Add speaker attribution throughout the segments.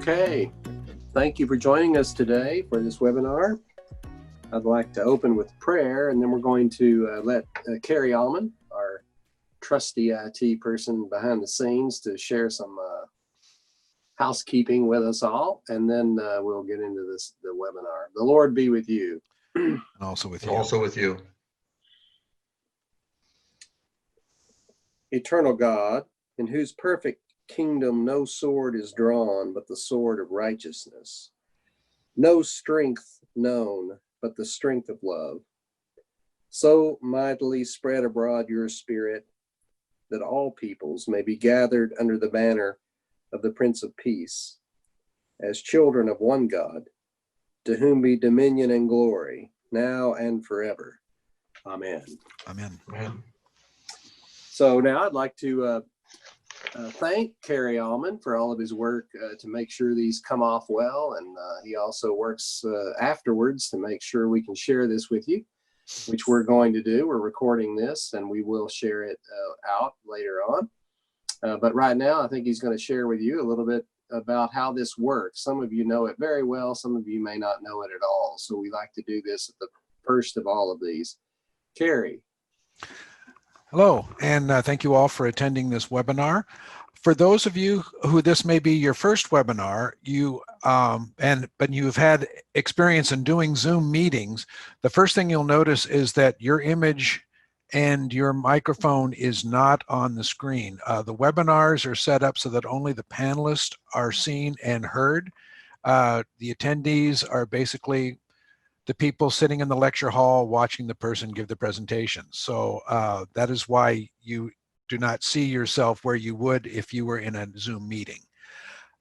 Speaker 1: Okay, thank you for joining us today for this webinar. I'd like to open with prayer, and then we're going to let Carrie Allman, our trusty IT person behind the scenes, to share some housekeeping with us all, and then we'll get into the webinar. The Lord be with you.
Speaker 2: And also with you.
Speaker 3: Also with you.
Speaker 1: Eternal God, in whose perfect kingdom no sword is drawn but the sword of righteousness, no strength known but the strength of love, so mightily spread abroad your spirit that all peoples may be gathered under the banner of the Prince of Peace, as children of one God, to whom be dominion and glory, now and forever. Amen.
Speaker 2: Amen.
Speaker 3: Amen.
Speaker 1: So now I'd like to thank Carrie Allman for all of his work to make sure these come off well, and he also works afterwards to make sure we can share this with you, which we're going to do. We're recording this, and we will share it out later on. But right now, I think he's going to share with you a little bit about how this works. Some of you know it very well. Some of you may not know it at all. So we like to do this at the first of all of these. Carrie.
Speaker 2: Hello, and thank you all for attending this webinar. For those of you who this may be your first webinar, but you've had experience in doing Zoom meetings, the first thing you'll notice is that your image and your microphone is not on the screen. The webinars are set up so that only the panelists are seen and heard. The attendees are basically the people sitting in the lecture hall watching the person give the presentation. So that is why you do not see yourself where you would if you were in a Zoom meeting.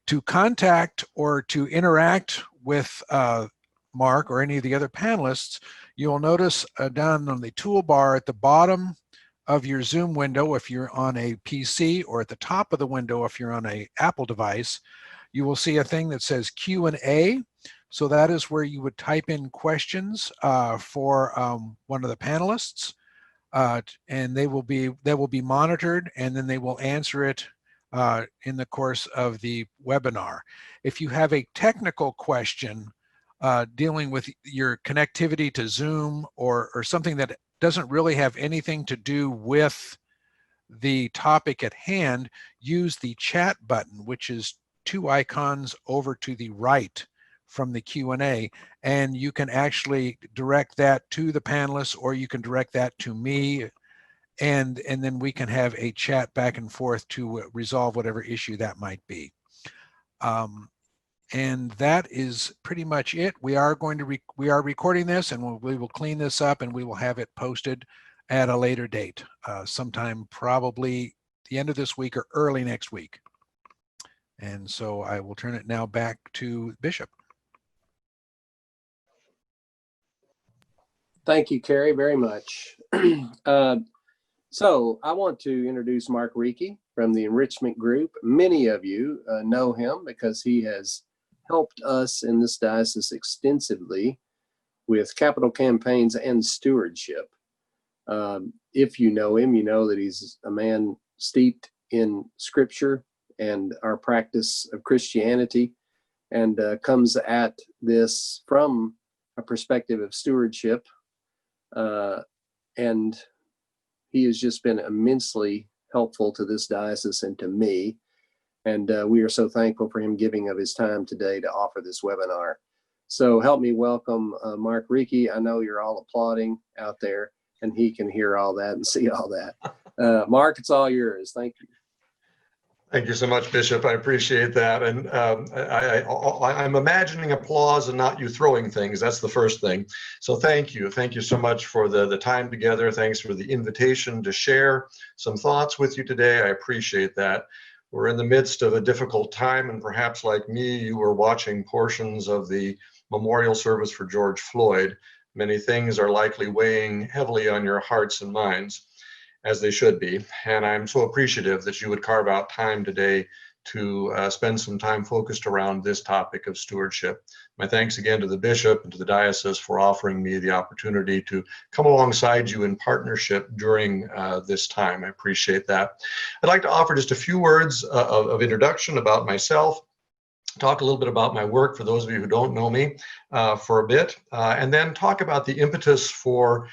Speaker 2: To contact or to interact with Mark or any of the other panelists, you'll notice down on the toolbar at the bottom of your Zoom window, if you're on a PC, or at the top of the window if you're on an Apple device, you will see a thing that says Q&A. So that is where you would type in questions for one of the panelists, and they will be monitored, and then they will answer it in the course of the webinar. If you have a technical question dealing with your connectivity to Zoom or something that doesn't really have anything to do with the topic at hand, use the chat button, which is two icons over to the right from the Q&A, and you can actually direct that to the panelists, or you can direct that to me, and then we can have a chat back and forth to resolve whatever issue that might be. And that is pretty much it. We are recording this, and we will clean this up, and we will have it posted at a later date, sometime probably the end of this week or early next week. And so I will turn it now back to Bishop.
Speaker 1: Thank you, Carrie, very much. So I want to introduce Marc Rieke from the Enrichment Group. Many of you know him because he has helped us in this diocese extensively with capital campaigns and stewardship. If you know him, you know that he's a man steeped in scripture and our practice of Christianity, and comes at this from a perspective of stewardship. And he has just been immensely helpful to this diocese and to me. And we are so thankful for him giving of his time today to offer this webinar. So help me welcome Marc Rieke. I know you're all applauding out there, and he can hear all that and see all that. Marc, it's all yours. Thank you.
Speaker 3: Thank you so much, Bishop. I appreciate that. And I'm imagining applause and not you throwing things. That's the first thing. So thank you. Thank you so much for the time together. Thanks for the invitation to share some thoughts with you today. I appreciate that. We're in the midst of a difficult time, and perhaps like me, you were watching portions of the memorial service for George Floyd. Many things are likely weighing heavily on your hearts and minds, as they should be. And I'm so appreciative that you would carve out time today to spend some time focused around this topic of stewardship. My thanks again to the bishop and to the diocese for offering me the opportunity to come alongside you in partnership during this time. I appreciate that. I'd like to offer just a few words of introduction about myself talk a little bit about my work for those of you who don't know me for a bit, and then talk about the impetus for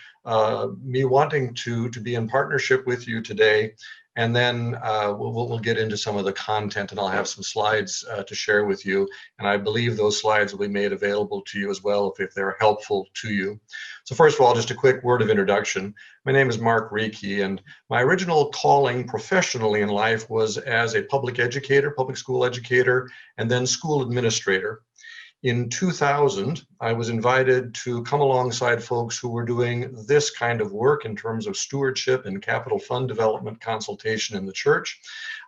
Speaker 3: me wanting to be in partnership with you today. And then we'll get into some of the content, and I'll have some slides to share with you. And I believe those slides will be made available to you as well if they're helpful to you. So first of all, just a quick word of introduction. My name is Marc Rieke, and my original calling professionally in life was as a public educator, public school educator, and then school administrator. In 2000, I was invited to come alongside folks who were doing this kind of work in terms of stewardship and capital fund development consultation in the church.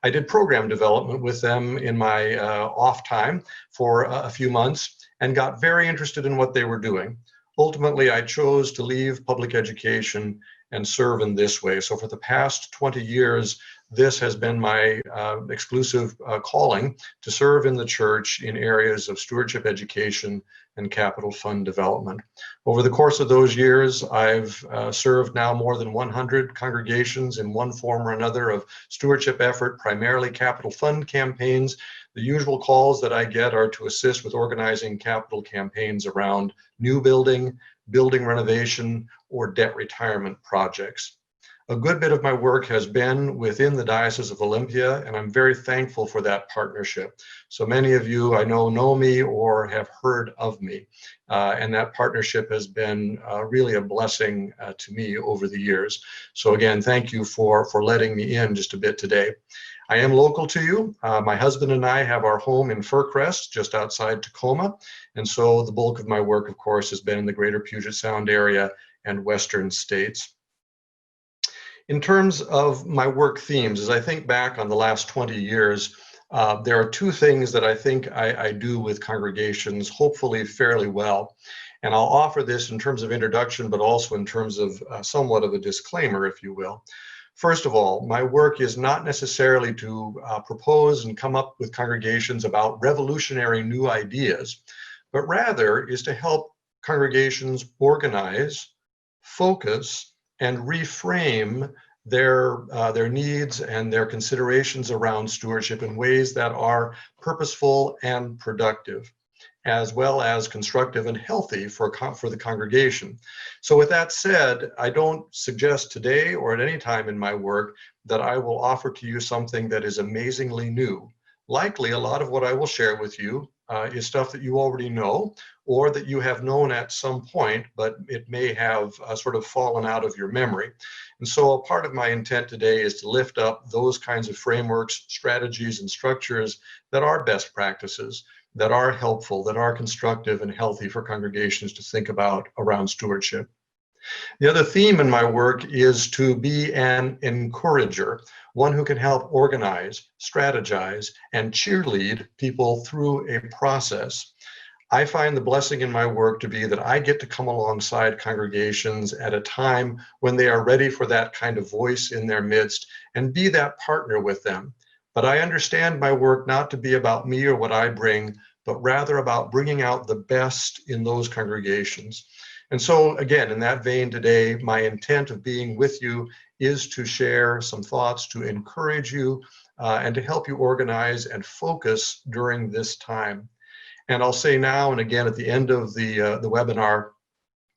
Speaker 3: I did program development with them in my off time for a few months and got very interested in what they were doing. Ultimately, I chose to leave public education and serve in this way. So for the past 20 years, this has been my exclusive calling to serve in the church in areas of stewardship education and capital fund development. Over the course of those years, I've served now more than 100 congregations in one form or another of stewardship effort, primarily capital fund campaigns. The usual calls that I get are to assist with organizing capital campaigns around new building, building renovation, or debt retirement projects. A good bit of my work has been within the Diocese of Olympia, and I'm very thankful for that partnership. So many of you I know me or have heard of me, and that partnership has been really a blessing to me over the years. So again, thank you for letting me in just a bit today. I am local to you. My husband and I have our home in Fircrest, just outside Tacoma, and so the bulk of my work, of course, has been in the greater Puget Sound area and western states. In terms of my work themes, as I think back on the last 20 years, there are two things that I think I do with congregations, hopefully fairly well. And I'll offer this in terms of introduction, but also in terms of somewhat of a disclaimer, if you will. First of all, my work is not necessarily to propose and come up with congregations about revolutionary new ideas, but rather is to help congregations organize, focus, and reframe their needs and their considerations around stewardship in ways that are purposeful and productive, as well as constructive and healthy for the congregation. So with that said, I don't suggest today or at any time in my work that I will offer to you something that is amazingly new. Likely, a lot of what I will share with you is stuff that you already know or that you have known at some point, but it may have sort of fallen out of your memory. And so a part of my intent today is to lift up those kinds of frameworks, strategies, and structures that are best practices, that are helpful, that are constructive and healthy for congregations to think about around stewardship. The other theme in my work is to be an encourager, one who can help organize, strategize, and cheerlead people through a process. I find the blessing in my work to be that I get to come alongside congregations at a time when they are ready for that kind of voice in their midst and be that partner with them. But I understand my work not to be about me or what I bring, but rather about bringing out the best in those congregations. And so again, in that vein today, my intent of being with you is to share some thoughts to encourage you and to help you organize and focus during this time. And I'll say now and again at the end of the webinar,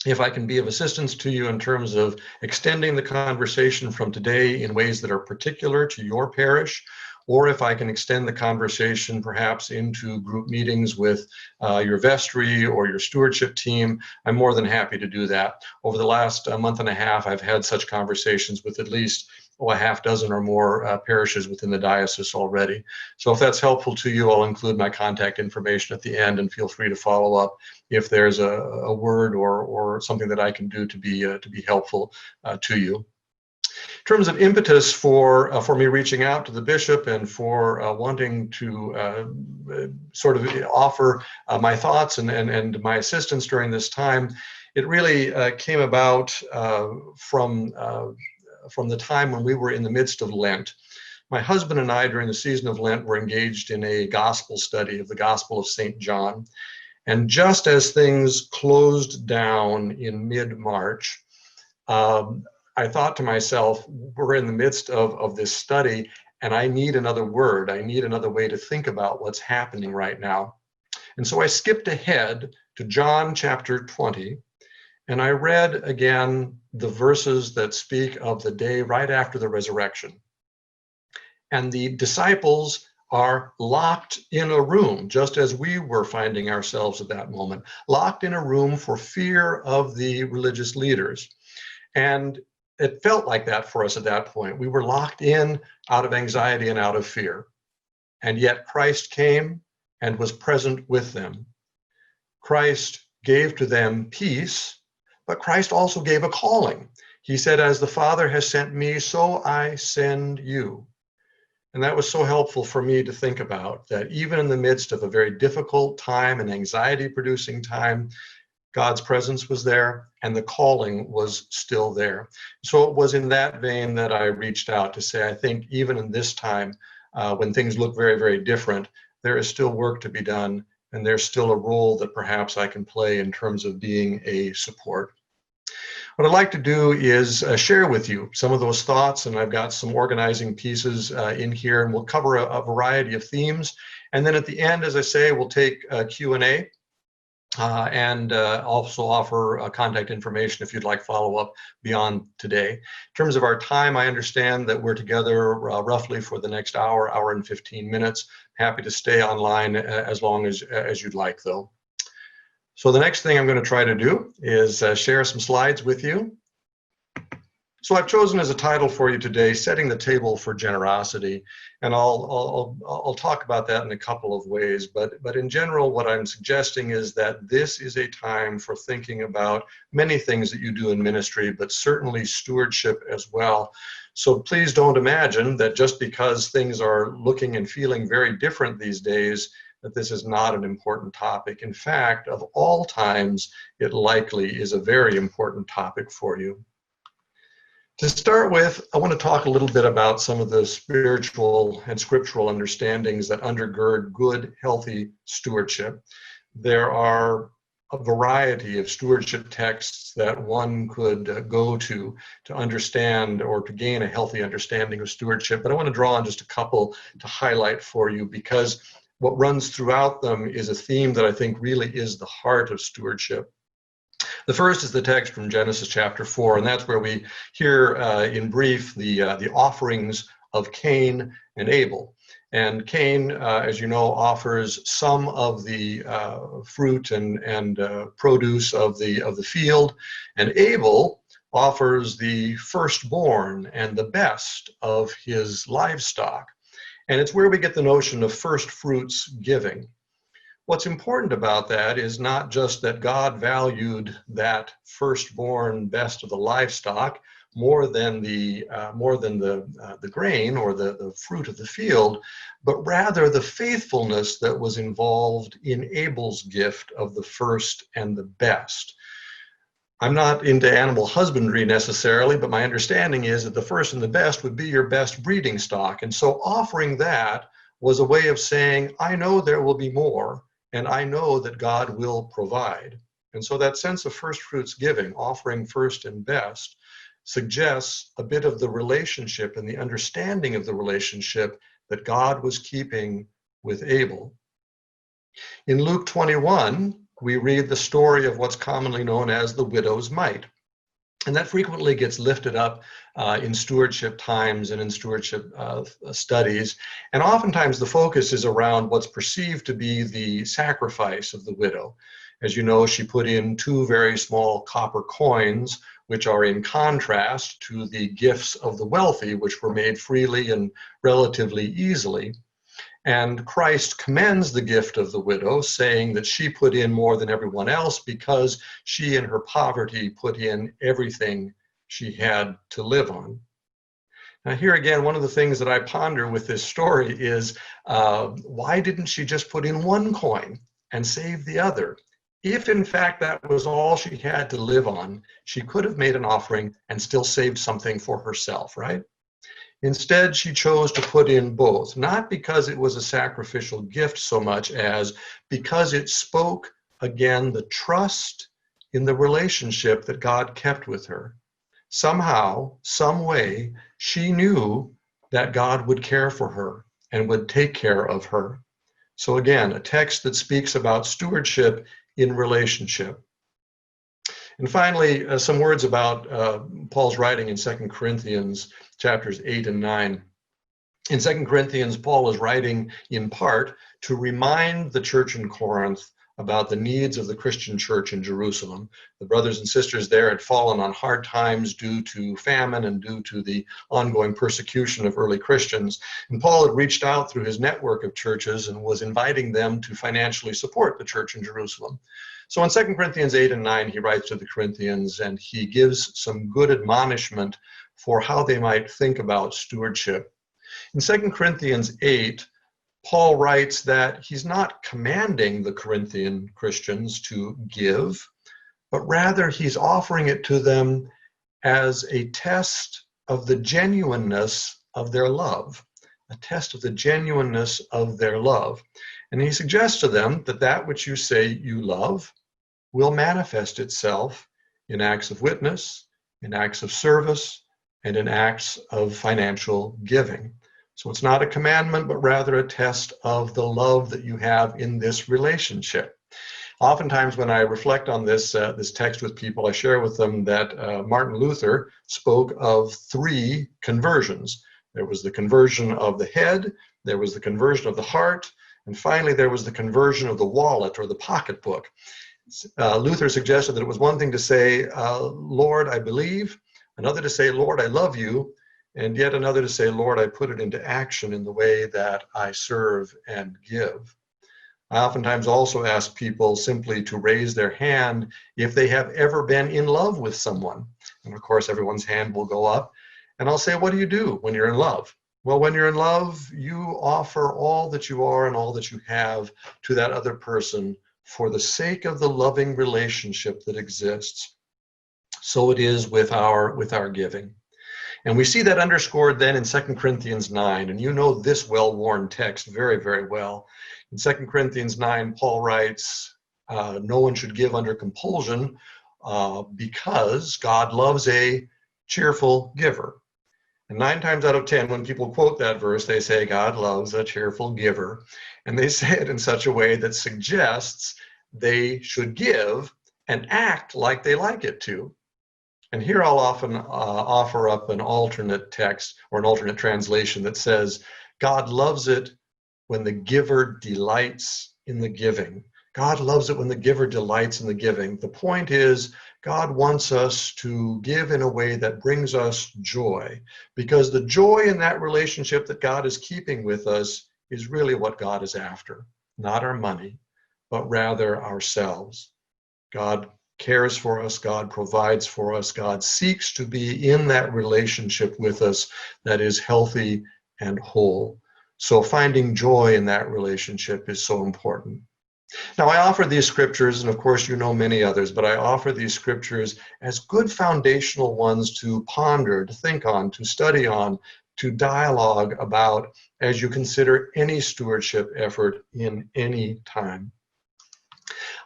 Speaker 3: if I can be of assistance to you in terms of extending the conversation from today in ways that are particular to your parish, or if I can extend the conversation perhaps into group meetings with your vestry or your stewardship team, I'm more than happy to do that. Over the last month and a half, I've had such conversations with at least a half dozen or more parishes within the diocese already. So if that's helpful to you, I'll include my contact information at the end, and feel free to follow up if there's a word or something that I can do to be helpful to you. In terms of impetus for me reaching out to the bishop and for wanting to sort of offer my thoughts and my assistance during this time, it really came about from the time when we were in the midst of Lent. My husband and I, during the season of Lent, were engaged in a gospel study of the Gospel of St. John. And just as things closed down in mid-March, I thought to myself, we're in the midst of this study, and I need another word. I need another way to think about what's happening right now. And so I skipped ahead to John chapter 20, and I read again the verses that speak of the day right after the resurrection. And the disciples are locked in a room, just as we were finding ourselves at that moment, locked in a room for fear of the religious leaders. And it felt like that for us at that point. We were locked in out of anxiety and out of fear. And yet Christ came and was present with them. Christ gave to them peace, but Christ also gave a calling. He said, as the Father has sent me, so I send you. And that was so helpful for me to think about, that even in the midst of a very difficult time, an anxiety-producing time, God's presence was there and the calling was still there. So it was in that vein that I reached out to say, I think even in this time, when things look very, very different, there is still work to be done, and there's still a role that perhaps I can play in terms of being a support. What I'd like to do is share with you some of those thoughts, and I've got some organizing pieces in here, and we'll cover a variety of themes. And then at the end, as I say, we'll take Q&A and also offer contact information if you'd like follow-up beyond today. In terms of our time, I understand that we're together roughly for the next hour, hour and 15 minutes. Happy to stay online as long as you'd like, though. So the next thing I'm going to try to do is share some slides with you. So I've chosen as a title for you today, Setting the Table for Generosity, and I'll talk about that in a couple of ways, but in general, what I'm suggesting is that this is a time for thinking about many things that you do in ministry, but certainly stewardship as well. So please don't imagine that just because things are looking and feeling very different these days, that this is not an important topic. In fact, of all times, it likely is a very important topic for you. To start with, I want to talk a little bit about some of the spiritual and scriptural understandings that undergird good, healthy stewardship. There are a variety of stewardship texts that one could go to understand or to gain a healthy understanding of stewardship, but I want to draw on just a couple to highlight for you, because what runs throughout them is a theme that I think really is the heart of stewardship. The first is the text from Genesis chapter 4, and that's where we hear in brief the offerings of Cain and Abel. And Cain, as you know, offers some of the fruit and produce of the field, and Abel offers the firstborn and the best of his livestock. And it's where we get the notion of first fruits giving. What's important about that is not just that God valued that firstborn best of the livestock more than the grain or the fruit of the field, but rather the faithfulness that was involved in Abel's gift of the first and the best. I'm not into animal husbandry necessarily, but my understanding is that the first and the best would be your best breeding stock. And so offering that was a way of saying, I know there will be more, and I know that God will provide. And so that sense of first fruits giving, offering first and best, suggests a bit of the relationship and the understanding of the relationship that God was keeping with Abel. In Luke 21, we read the story of what's commonly known as the widow's mite. And that frequently gets lifted up in stewardship times and in stewardship studies. And oftentimes the focus is around what's perceived to be the sacrifice of the widow. As you know, she put in 2 very small copper coins, which are in contrast to the gifts of the wealthy, which were made freely and relatively easily. And Christ commends the gift of the widow, saying that she put in more than everyone else because she in her poverty put in everything she had to live on. Now here again, one of the things that I ponder with this story is why didn't she just put in 1 coin and save the other? If in fact that was all she had to live on, she could have made an offering and still saved something for herself, right? Instead, she chose to put in both, not because it was a sacrificial gift so much as because it spoke, again, the trust in the relationship that God kept with her. Somehow, some way, she knew that God would care for her and would take care of her. So again, a text that speaks about stewardship in relationship. And finally, some words about Paul's writing in 2 Corinthians chapters 8 and 9. In 2 Corinthians, Paul is writing in part to remind the church in Corinth about the needs of the Christian church in Jerusalem. The brothers and sisters there had fallen on hard times due to famine and due to the ongoing persecution of early Christians. And Paul had reached out through his network of churches and was inviting them to financially support the church in Jerusalem. So in 2 Corinthians 8 and 9, he writes to the Corinthians and he gives some good admonishment for how they might think about stewardship. In 2 Corinthians 8, Paul writes that he's not commanding the Corinthian Christians to give, but rather he's offering it to them as a test of the genuineness of their love, a test of the genuineness of their love. And he suggests to them that that which you say you love will manifest itself in acts of witness, in acts of service, and in acts of financial giving. So it's not a commandment, but rather a test of the love that you have in this relationship. Oftentimes when I reflect on this text with people, I share with them that Martin Luther spoke of 3 conversions. There was the conversion of the head, there was the conversion of the heart, and finally there was the conversion of the wallet or the pocketbook. Luther suggested that it was one thing to say, Lord, I believe, another to say, Lord, I love you, and yet another to say, Lord, I put it into action in the way that I serve and give. I oftentimes also ask people simply to raise their hand if they have ever been in love with someone. And of course, everyone's hand will go up. And I'll say, what do you do when you're in love? Well, when you're in love, you offer all that you are and all that you have to that other person for the sake of the loving relationship that exists. So it is with our giving. And we see that underscored then in 2 Corinthians 9. And you know this well-worn text very, very well. In 2 Corinthians 9, Paul writes, no one should give under compulsion because God loves a cheerful giver. And 9 times out of 10, when people quote that verse, they say, God loves a cheerful giver. And they say it in such a way that suggests they should give and act like they like it to. And here I'll often offer up an alternate text or an alternate translation that says, God loves it when the giver delights in the giving. God loves it when the giver delights in the giving. The point is, God wants us to give in a way that brings us joy, because the joy in that relationship that God is keeping with us is really what God is after. Not our money, but rather ourselves. God cares for us, God provides for us, God seeks to be in that relationship with us that is healthy and whole. So finding joy in that relationship is so important. Now, I offer these scriptures, and of course you know many others, but I offer these scriptures as good foundational ones to ponder, to think on, to study on, to dialogue about as you consider any stewardship effort in any time.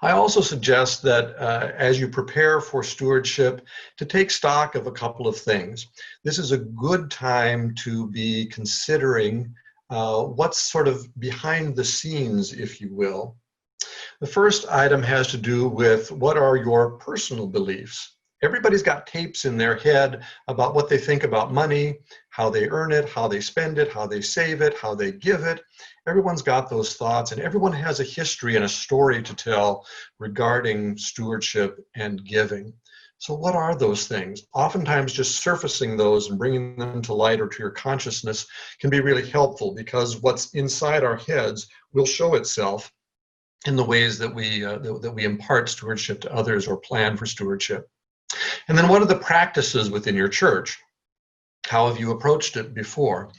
Speaker 3: I also suggest that as you prepare for stewardship, to take stock of a couple of things. This is a good time to be considering what's sort of behind the scenes, if you will. The first item has to do with what are your personal beliefs. Everybody's got tapes in their head about what they think about money, how they earn it, how they spend it, how they save it, how they give it. Everyone's got those thoughts, and everyone has a history and a story to tell regarding stewardship and giving. So what are those things? Oftentimes just surfacing those and bringing them to light or to your consciousness can be really helpful, because what's inside our heads will show itself in the ways that we impart stewardship to others or plan for stewardship. And then what are the practices within your church? How have you approached it before?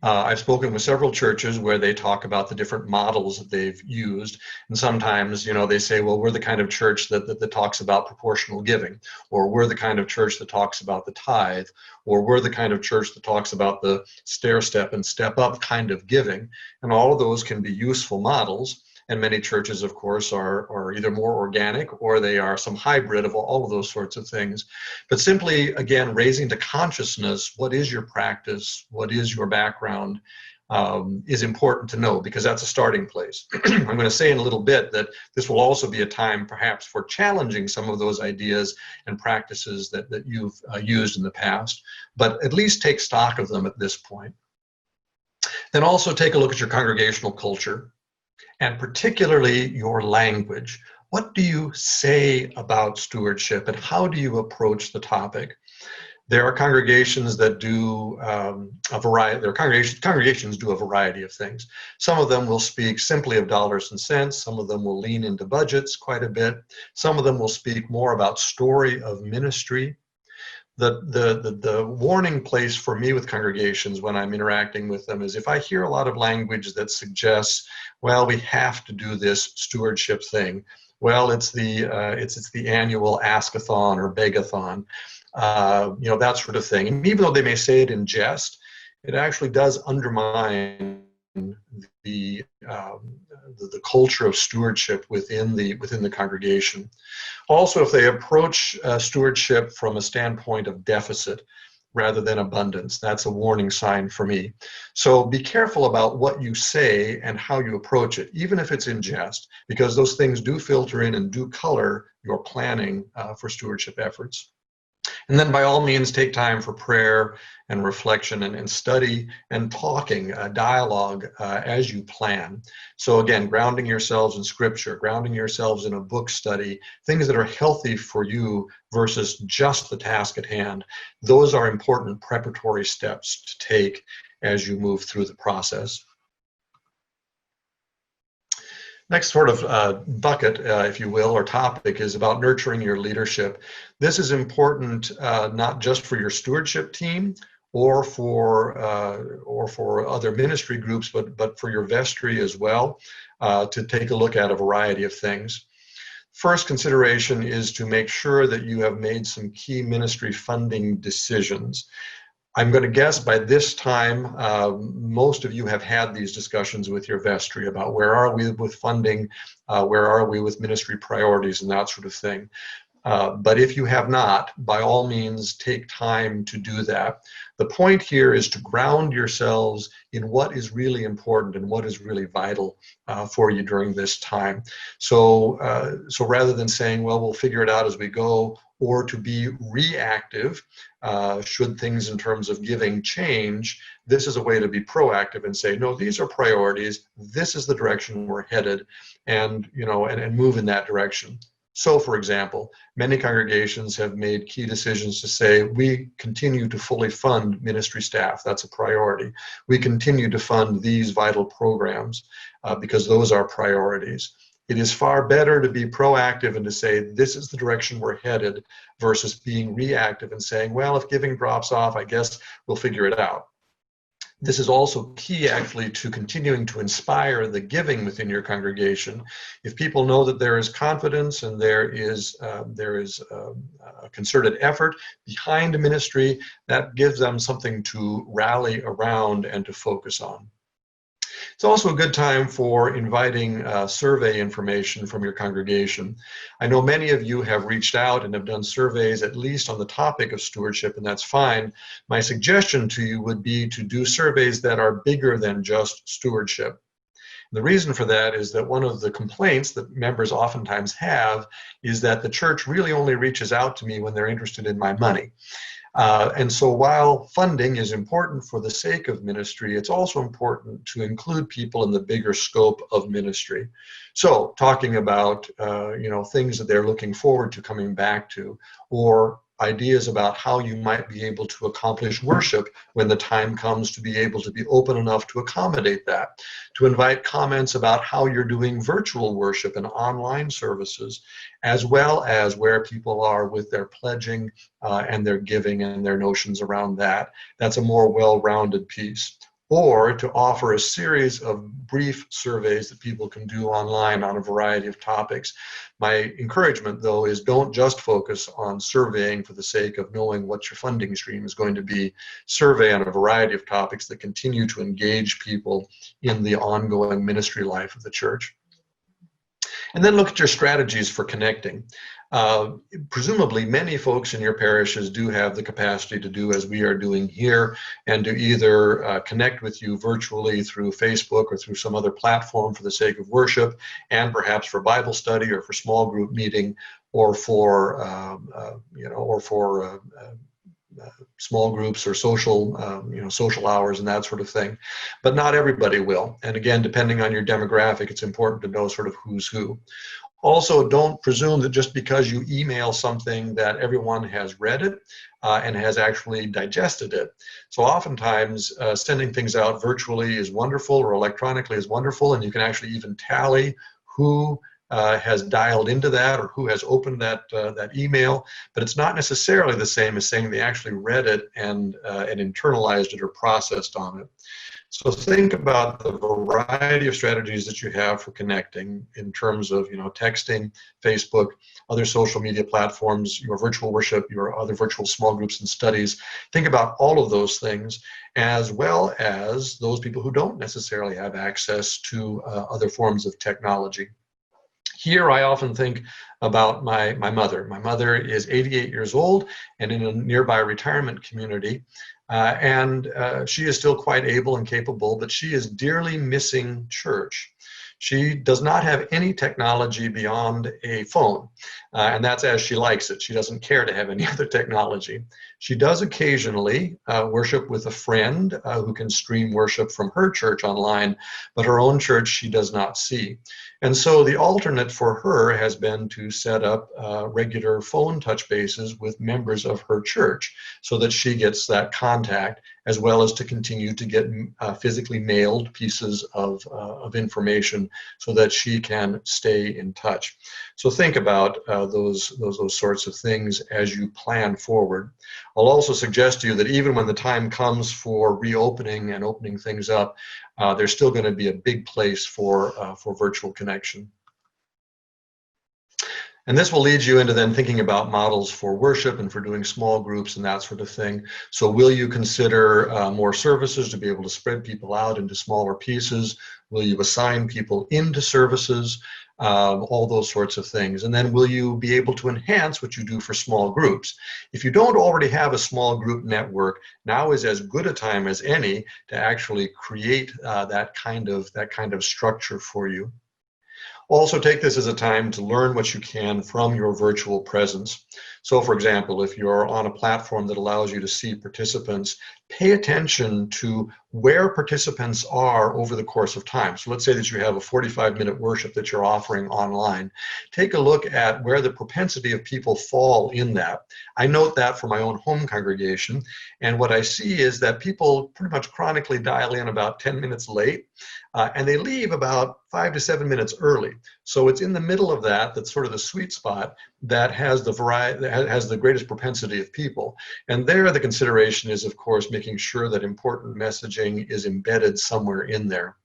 Speaker 3: I've spoken with several churches where they talk about the different models that they've used. And sometimes, they say, well, we're the kind of church that talks about proportional giving, or we're the kind of church that talks about the tithe, or we're the kind of church that talks about the stair step and step up kind of giving. And all of those can be useful models. And many churches, of course, are either more organic or they are some hybrid of all of those sorts of things. But simply, again, raising to consciousness, what is your practice? What is your background? Is important to know, because that's a starting place. I'm going to say in a little bit that this will also be a time perhaps for challenging some of those ideas and practices that you've used in the past, but at least take stock of them at this point. Then also take a look at your congregational culture, and particularly your language. What do you say about stewardship, and how do you approach the topic? There are congregations that do a variety. There are congregations do a variety of things. Some of them will speak simply of dollars and cents. Some of them will lean into budgets quite a bit. Some of them will speak more about story of ministry. The warning place for me with congregations when I'm interacting with them is if I hear a lot of language that suggests, well, we have to do this stewardship thing. Well, it's the annual ask-a-thon or beg-a-thon. That sort of thing. And even though they may say it in jest, it actually does undermine the culture of stewardship within the congregation. Also, if they approach stewardship from a standpoint of deficit rather than abundance, that's a warning sign for me. So be careful about what you say and how you approach it, even if it's in jest, because those things do filter in and do color your planning for stewardship efforts. And then by all means, take time for prayer and reflection and study and talking, dialogue as you plan. So again, grounding yourselves in scripture, grounding yourselves in a book study, things that are healthy for you versus just the task at hand. Those are important preparatory steps to take as you move through the process. Next sort of bucket, if you will, or topic is about nurturing your leadership. This is important not just for your stewardship team or for other ministry groups, but for your vestry as well, to take a look at a variety of things. First consideration is to make sure that you have made some key ministry funding decisions. I'm going to guess by this time, most of you have had these discussions with your vestry about where are we with funding, where are we with ministry priorities and that sort of thing. But if you have not, by all means, take time to do that. The point here is to ground yourselves in what is really important and what is really vital for you during this time. So rather than saying, well, we'll figure it out as we go, or to be reactive, should things in terms of giving change, this is a way to be proactive and say, no, these are priorities, this is the direction we're headed, and move in that direction. So, for example, many congregations have made key decisions to say, we continue to fully fund ministry staff. That's a priority. We continue to fund these vital programs because those are priorities. It is far better to be proactive and to say, this is the direction we're headed, versus being reactive and saying, well, if giving drops off, I guess we'll figure it out. This is also key, actually, to continuing to inspire the giving within your congregation. If people know that there is confidence and there is a concerted effort behind a ministry, that gives them something to rally around and to focus on. It's also a good time for inviting survey information from your congregation. I know many of you have reached out and have done surveys at least on the topic of stewardship, and that's fine. My suggestion to you would be to do surveys that are bigger than just stewardship. The reason for that is that one of the complaints that members oftentimes have is that the church really only reaches out to me when they're interested in my money. And so while funding is important for the sake of ministry, it's also important to include people in the bigger scope of ministry. So talking about things that they're looking forward to coming back to, or ideas about how you might be able to accomplish worship when the time comes to be able to be open enough to accommodate that, to invite comments about how you're doing virtual worship and online services, as well as where people are with their pledging and their giving and their notions around that. That's a more well-rounded piece. Or to offer a series of brief surveys that people can do online on a variety of topics. My encouragement, though, is don't just focus on surveying for the sake of knowing what your funding stream is going to be. Survey on a variety of topics that continue to engage people in the ongoing ministry life of the church. And then look at your strategies for connecting. Presumably, many folks in your parishes do have the capacity to do as we are doing here, and to either connect with you virtually through Facebook or through some other platform for the sake of worship, and perhaps for Bible study or for small group meeting, or for small groups or social hours and that sort of thing. But not everybody will. And again, depending on your demographic, it's important to know sort of who's who. Also, don't presume that just because you email something that everyone has read it and has actually digested it. So oftentimes, sending things out virtually is wonderful, or electronically is wonderful, and you can actually even tally who has dialed into that or who has opened that email, but it's not necessarily the same as saying they actually read it and internalized it or processed on it. So think about the variety of strategies that you have for connecting in terms of, texting, Facebook, other social media platforms, your virtual worship, your other virtual small groups and studies. Think about all of those things, as well as those people who don't necessarily have access to other forms of technology. Here, I often think about my mother. My mother is 88 years old and in a nearby retirement community. She is still quite able and capable, but she is dearly missing church. She does not have any technology beyond a phone, and that's as she likes it. She doesn't care to have any other technology. She does occasionally worship with a friend who can stream worship from her church online, but her own church she does not see. And so the alternate for her has been to set up regular phone touch bases with members of her church so that she gets that contact, as well as to continue to get physically mailed pieces of information so that she can stay in touch. So think about those sorts of things as you plan forward. I'll also suggest to you that even when the time comes for reopening and opening things up, there's still going to be a big place for virtual connection. And this will lead you into then thinking about models for worship and for doing small groups and that sort of thing. So will you consider more services to be able to spread people out into smaller pieces? Will you assign people into services? All those sorts of things. And then will you be able to enhance what you do for small groups? If you don't already have a small group network, now is as good a time as any to actually create that kind of structure for you. Also take this as a time to learn what you can from your virtual presence. So for example, if you're on a platform that allows you to see participants, pay attention to where participants are over the course of time. So let's say that you have a 45-minute worship that you're offering online. Take a look at where the propensity of people fall in that. I note that for my own home congregation, and what I see is that people pretty much chronically dial in about 10 minutes late, and they leave about 5 to 7 minutes early. So it's in the middle of that's sort of the sweet spot that has the variety, that has the greatest propensity of people. And there the consideration is, of course, making sure that important messaging is embedded somewhere in there.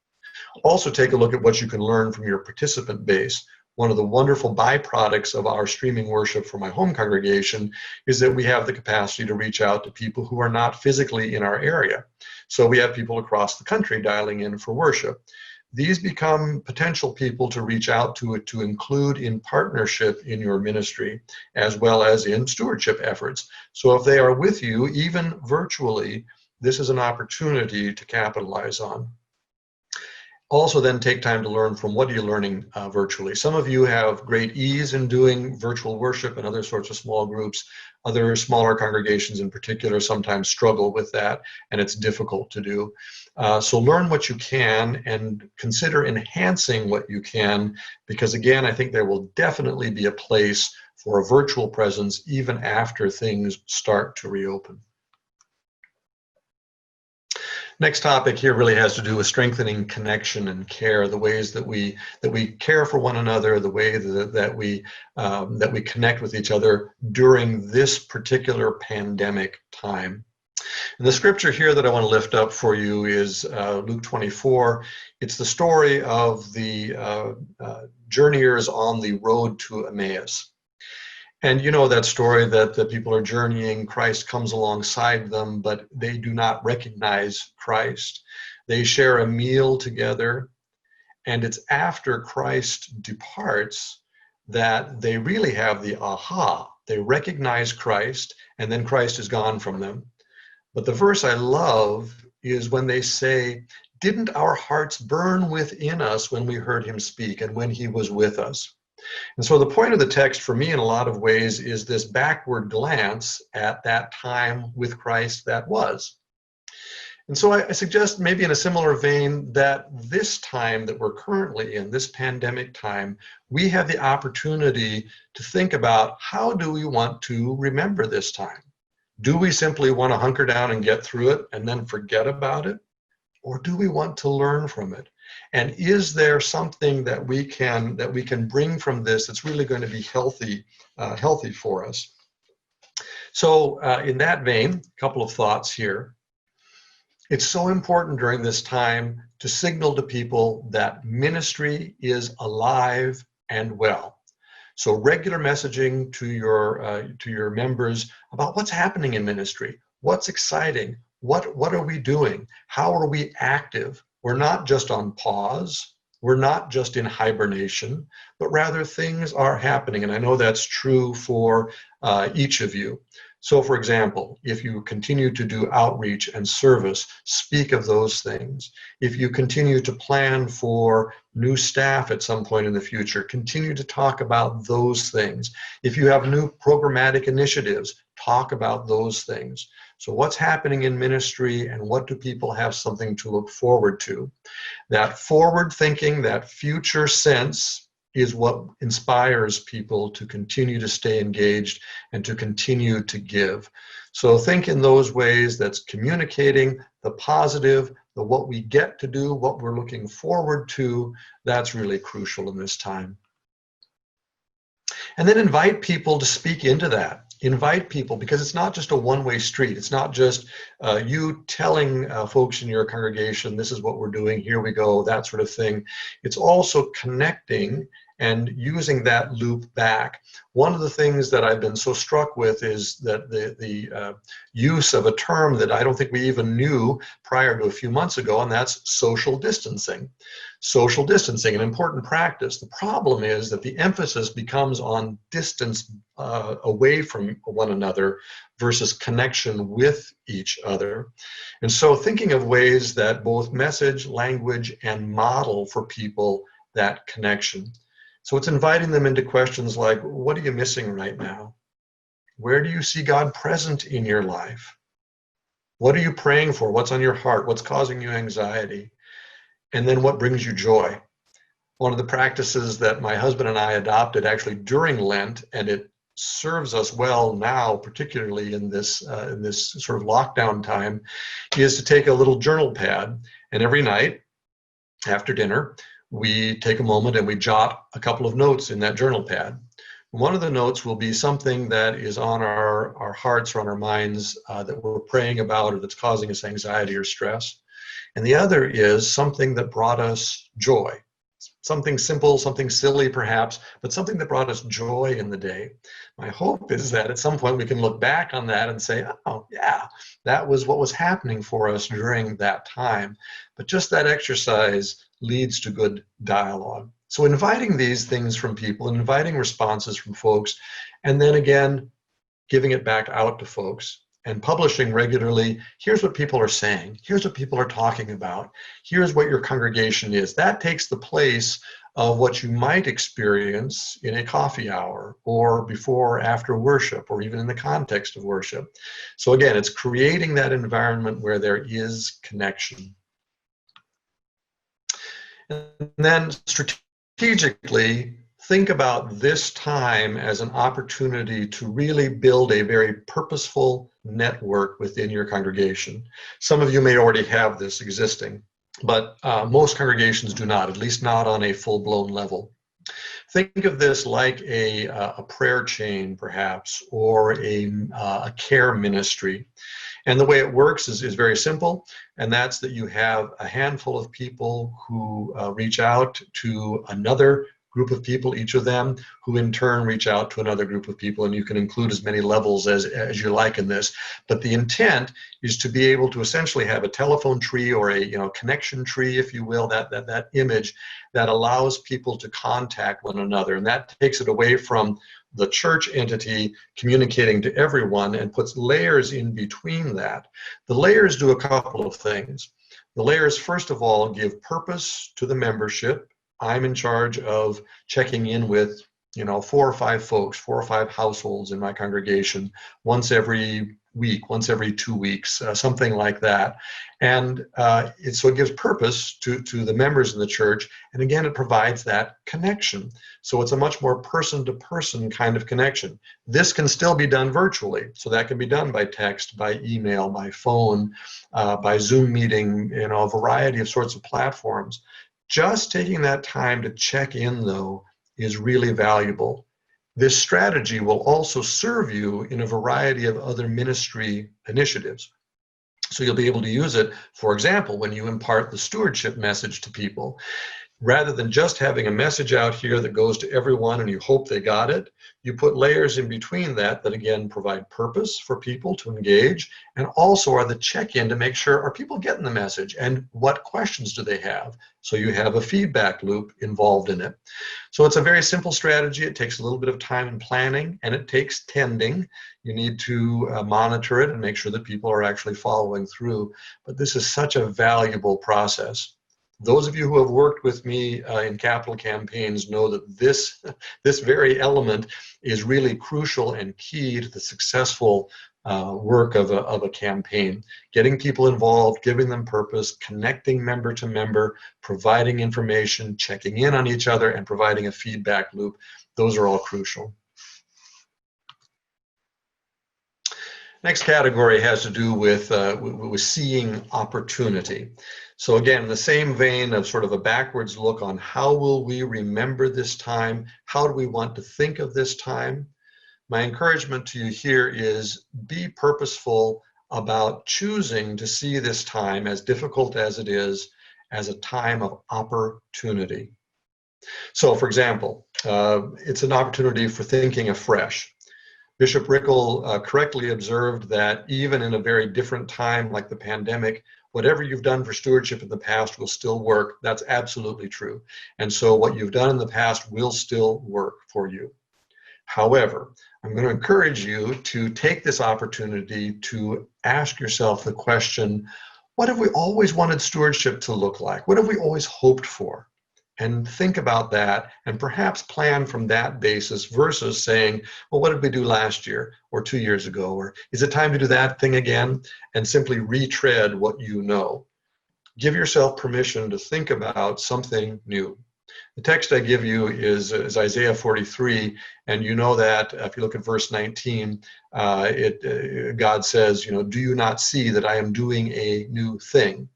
Speaker 3: Also take a look at what you can learn from your participant base. One of the wonderful byproducts of our streaming worship for my home congregation is that we have the capacity to reach out to people who are not physically in our area. So we have people across the country dialing in for worship. These become potential people to reach out to include in partnership in your ministry, as well as in stewardship efforts. So if they are with you, even virtually, this is an opportunity to capitalize on. Also then take time to learn from what are you learning virtually. Some of you have great ease in doing virtual worship and other sorts of small groups. Other smaller congregations in particular sometimes struggle with that, and it's difficult to do. So learn what you can and consider enhancing what you can, because again, I think there will definitely be a place for a virtual presence even after things start to reopen. Next topic here really has to do with strengthening connection and care, the ways that we care for one another, the way that we connect with each other during this particular pandemic time. And the scripture here that I want to lift up for you is Luke 24. It's the story of the journeyers on the road to Emmaus. And you know that story that the people are journeying, Christ comes alongside them, but they do not recognize Christ. They share a meal together, And it's after Christ departs that they really have the aha. They recognize Christ, and then Christ is gone from them. But the verse I love is when they say, "Didn't our hearts burn within us when we heard him speak and when he was with us?" And so the point of the text for me in a lot of ways is this backward glance at that time with Christ that was. And so I suggest maybe in a similar vein that this time that we're currently in, this pandemic time, we have the opportunity to think about how do we want to remember this time? Do we simply want to hunker down and get through it and then forget about it? Or do we want to learn from it? And is there something that we can bring from this that's really going to be healthy for us? So in that vein, a couple of thoughts here. It's so important during this time to signal to people that ministry is alive and well. So regular messaging to your members about what's happening in ministry, what's exciting, what are we doing, how are we active. We're not just on pause, we're not just in hibernation, but rather things are happening. And I know that's true for each of you. So for example, if you continue to do outreach and service, speak of those things. If you continue to plan for new staff at some point in the future, continue to talk about those things. If you have new programmatic initiatives, talk about those things. So what's happening in ministry and what do people have something to look forward to? That forward thinking, that future sense is what inspires people to continue to stay engaged and to continue to give. So think in those ways. That's communicating the positive, the what we get to do, what we're looking forward to. That's really crucial in this time. And then invite people to speak into that. Invite people, because it's not just a one-way street. It's not just you telling folks in your congregation, this is what we're doing, here we go, that sort of thing. It's also connecting and using that loop back. One of the things that I've been so struck with is that the use of a term that I don't think we even knew prior to a few months ago, and that's social distancing. Social distancing, an important practice. The problem is that the emphasis becomes on distance away from one another versus connection with each other. And so thinking of ways that both message, language, and model for people that connection. So it's inviting them into questions like, what are you missing right now? Where do you see God present in your life? What are you praying for? What's on your heart? What's causing you anxiety? And then what brings you joy? One of the practices that my husband and I adopted actually during Lent, and it serves us well now, particularly in this sort of lockdown time, is to take a little journal pad, and every night after dinner, we take a moment and we jot a couple of notes in that journal pad. One of the notes will be something that is on our hearts or on our minds that we're praying about or that's causing us anxiety or stress. And the other is something that brought us joy. Something simple, something silly perhaps, but something that brought us joy in the day. My hope is that at some point we can look back on that and say, oh yeah, that was what was happening for us during that time. But just that exercise leads to good dialogue. So inviting these things from people, inviting responses from folks, and then again, giving it back out to folks and publishing regularly. Here's what people are saying. Here's what people are talking about. Here's what your congregation is. That takes the place of what you might experience in a coffee hour or before or after worship or even in the context of worship. So again, it's creating that environment where there is connection. And then strategically, think about this time as an opportunity to really build a very purposeful network within your congregation. Some of you may already have this existing, but most congregations do not, at least not on a full-blown level. Think of this like a prayer chain, perhaps, or a care ministry. And the way it works is very simple, and that's that you have a handful of people who reach out to another group of people, each of them, who in turn reach out to another group of people, and you can include as many levels as you like in this. But the intent is to be able to essentially have a telephone tree, or a connection tree, if you will, that image that allows people to contact one another, and that takes it away from the church entity communicating to everyone and puts layers in between that. The layers do a couple of things. The layers, first of all, give purpose to the membership. I'm in charge of checking in with 4 or 5 folks, 4 or 5 households in my congregation once every week, once every 2 weeks, something like that. And so it gives purpose to the members in the church. And again, it provides that connection. So it's a much more person-to-person kind of connection. This can still be done virtually. So that can be done by text, by email, by phone, by Zoom meeting, a variety of sorts of platforms. Just taking that time to check in, though, is really valuable. This strategy will also serve you in a variety of other ministry initiatives. So you'll be able to use it, for example, when you impart the stewardship message to people. Rather than just having a message out here that goes to everyone and you hope they got it, you put layers in between that again provide purpose for people to engage, and also are the check-in to make sure, are people getting the message and what questions do they have? So you have a feedback loop involved in it. So it's a very simple strategy. It takes a little bit of time and planning, and it takes tending. You need to monitor it and make sure that people are actually following through. But this is such a valuable process. Those of you who have worked with me in capital campaigns know that this very element is really crucial and key to the successful work of a campaign. Getting people involved, giving them purpose, connecting member to member, providing information, checking in on each other, and providing a feedback loop. Those are all crucial. Next category has to do with seeing opportunity. So again, in the same vein of sort of a backwards look on how will we remember this time, how do we want to think of this time, my encouragement to you here is be purposeful about choosing to see this time, as difficult as it is, as a time of opportunity. So for example, it's an opportunity for thinking afresh. Bishop Rieke correctly observed that even in a very different time like the pandemic, whatever you've done for stewardship in the past will still work. That's absolutely true. And so what you've done in the past will still work for you. However, I'm going to encourage you to take this opportunity to ask yourself the question, what have we always wanted stewardship to look like? What have we always hoped for? And think about that and perhaps plan from that basis versus saying, well, what did we do last year or 2 years ago? Or is it time to do that thing again? And simply retread what you know. Give yourself permission to think about something new. The text I give you is Isaiah 43, and you know that if you look at verse 19, God says, do you not see that I am doing a new thing?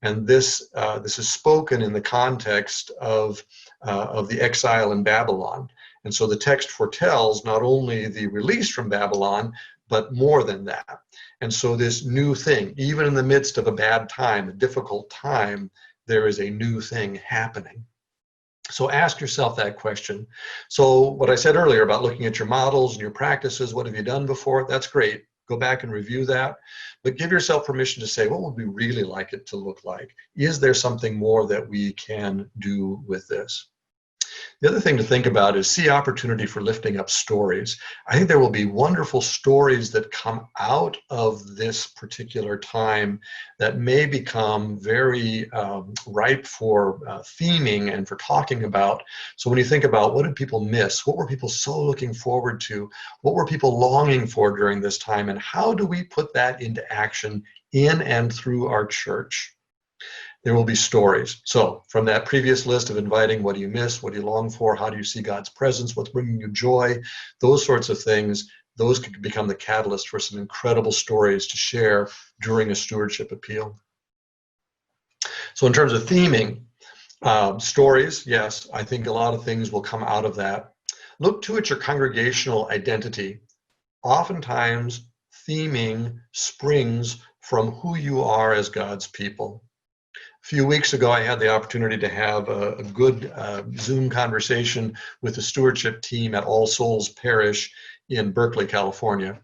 Speaker 3: And this is spoken in the context of the exile in Babylon. And so the text foretells not only the release from Babylon, but more than that. And so this new thing, even in the midst of a bad time, a difficult time, there is a new thing happening. So ask yourself that question. So what I said earlier about looking at your models and your practices, what have you done before? That's great. Go back and review that. But give yourself permission to say, what would we really like it to look like? Is there something more that we can do with this? The other thing to think about is see opportunity for lifting up stories. I think there will be wonderful stories that come out of this particular time that may become very ripe for theming and for talking about. So when you think about what did people miss? What were people so looking forward to? What were people longing for during this time? And how do we put that into action in and through our church? There will be stories. So from that previous list of inviting, what do you miss? What do you long for? How do you see God's presence? What's bringing you joy? Those sorts of things, those could become the catalyst for some incredible stories to share during a stewardship appeal. So in terms of theming, stories, yes, I think a lot of things will come out of that. Look too at your congregational identity. Oftentimes, theming springs from who you are as God's people. few weeks ago, I had the opportunity to have a good Zoom conversation with the stewardship team at All Souls Parish in Berkeley, California.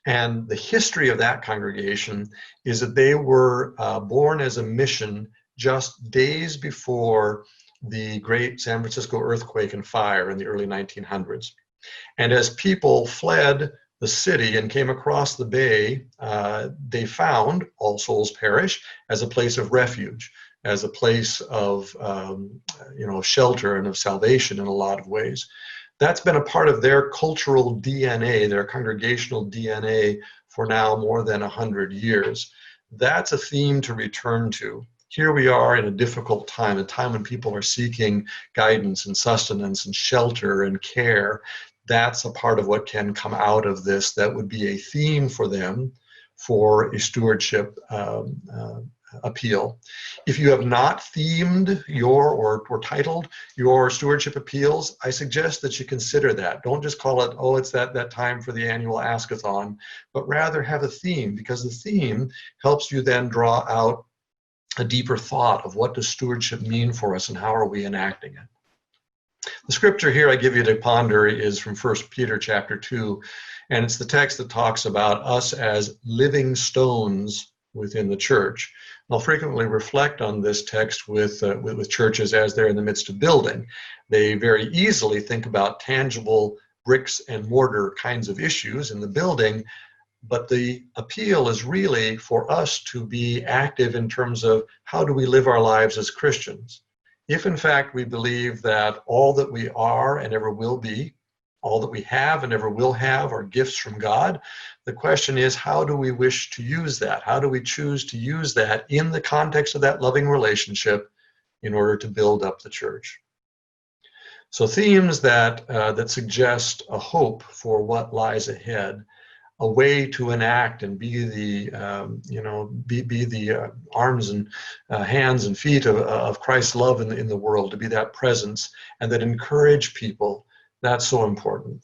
Speaker 3: And the history of that congregation is that they were born as a mission just days before the great San Francisco earthquake and fire in the early 1900s. And as people fled the city and came across the bay, they found All Souls Parish as a place of refuge, as a place of shelter and of salvation in a lot of ways. That's been a part of their cultural DNA, their congregational DNA, for now more than 100 years. That's a theme to return to. Here we are in a difficult time, a time when people are seeking guidance and sustenance and shelter and care. That's a part of what can come out of this that would be a theme for them for a stewardship appeal. If you have not themed or titled your stewardship appeals, I suggest that you consider that. Don't just call it, oh, it's that time for the annual ask-a-thon, but rather have a theme, because the theme helps you then draw out a deeper thought of what does stewardship mean for us and how are we enacting it. The scripture here I give you to ponder is from 1 Peter chapter 2, and it's the text that talks about us as living stones within the church. I'll frequently reflect on this text with churches as they're in the midst of building. They very easily think about tangible bricks and mortar kinds of issues in the building, but the appeal is really for us to be active in terms of how do we live our lives as Christians. If in fact we believe that all that we are and ever will be, all that we have and ever will have are gifts from God, the question is, how do we wish to use that? How do we choose to use that in the context of that loving relationship in order to build up the church? So themes that suggest a hope for what lies ahead, a way to enact and be the arms and hands and feet of Christ's love in the world, to be that presence and that encourage people. That's so important.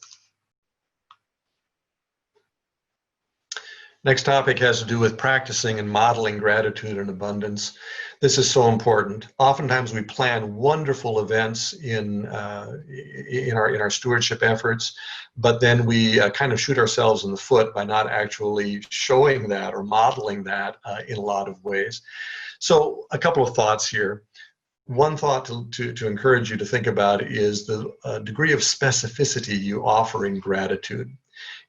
Speaker 3: Next topic has to do with practicing and modeling gratitude and abundance. This is so important. Oftentimes we plan wonderful events in our stewardship efforts, but then we kind of shoot ourselves in the foot by not actually showing that or modeling that in a lot of ways. So a couple of thoughts here. One thought to encourage you to think about is the degree of specificity you offer in gratitude.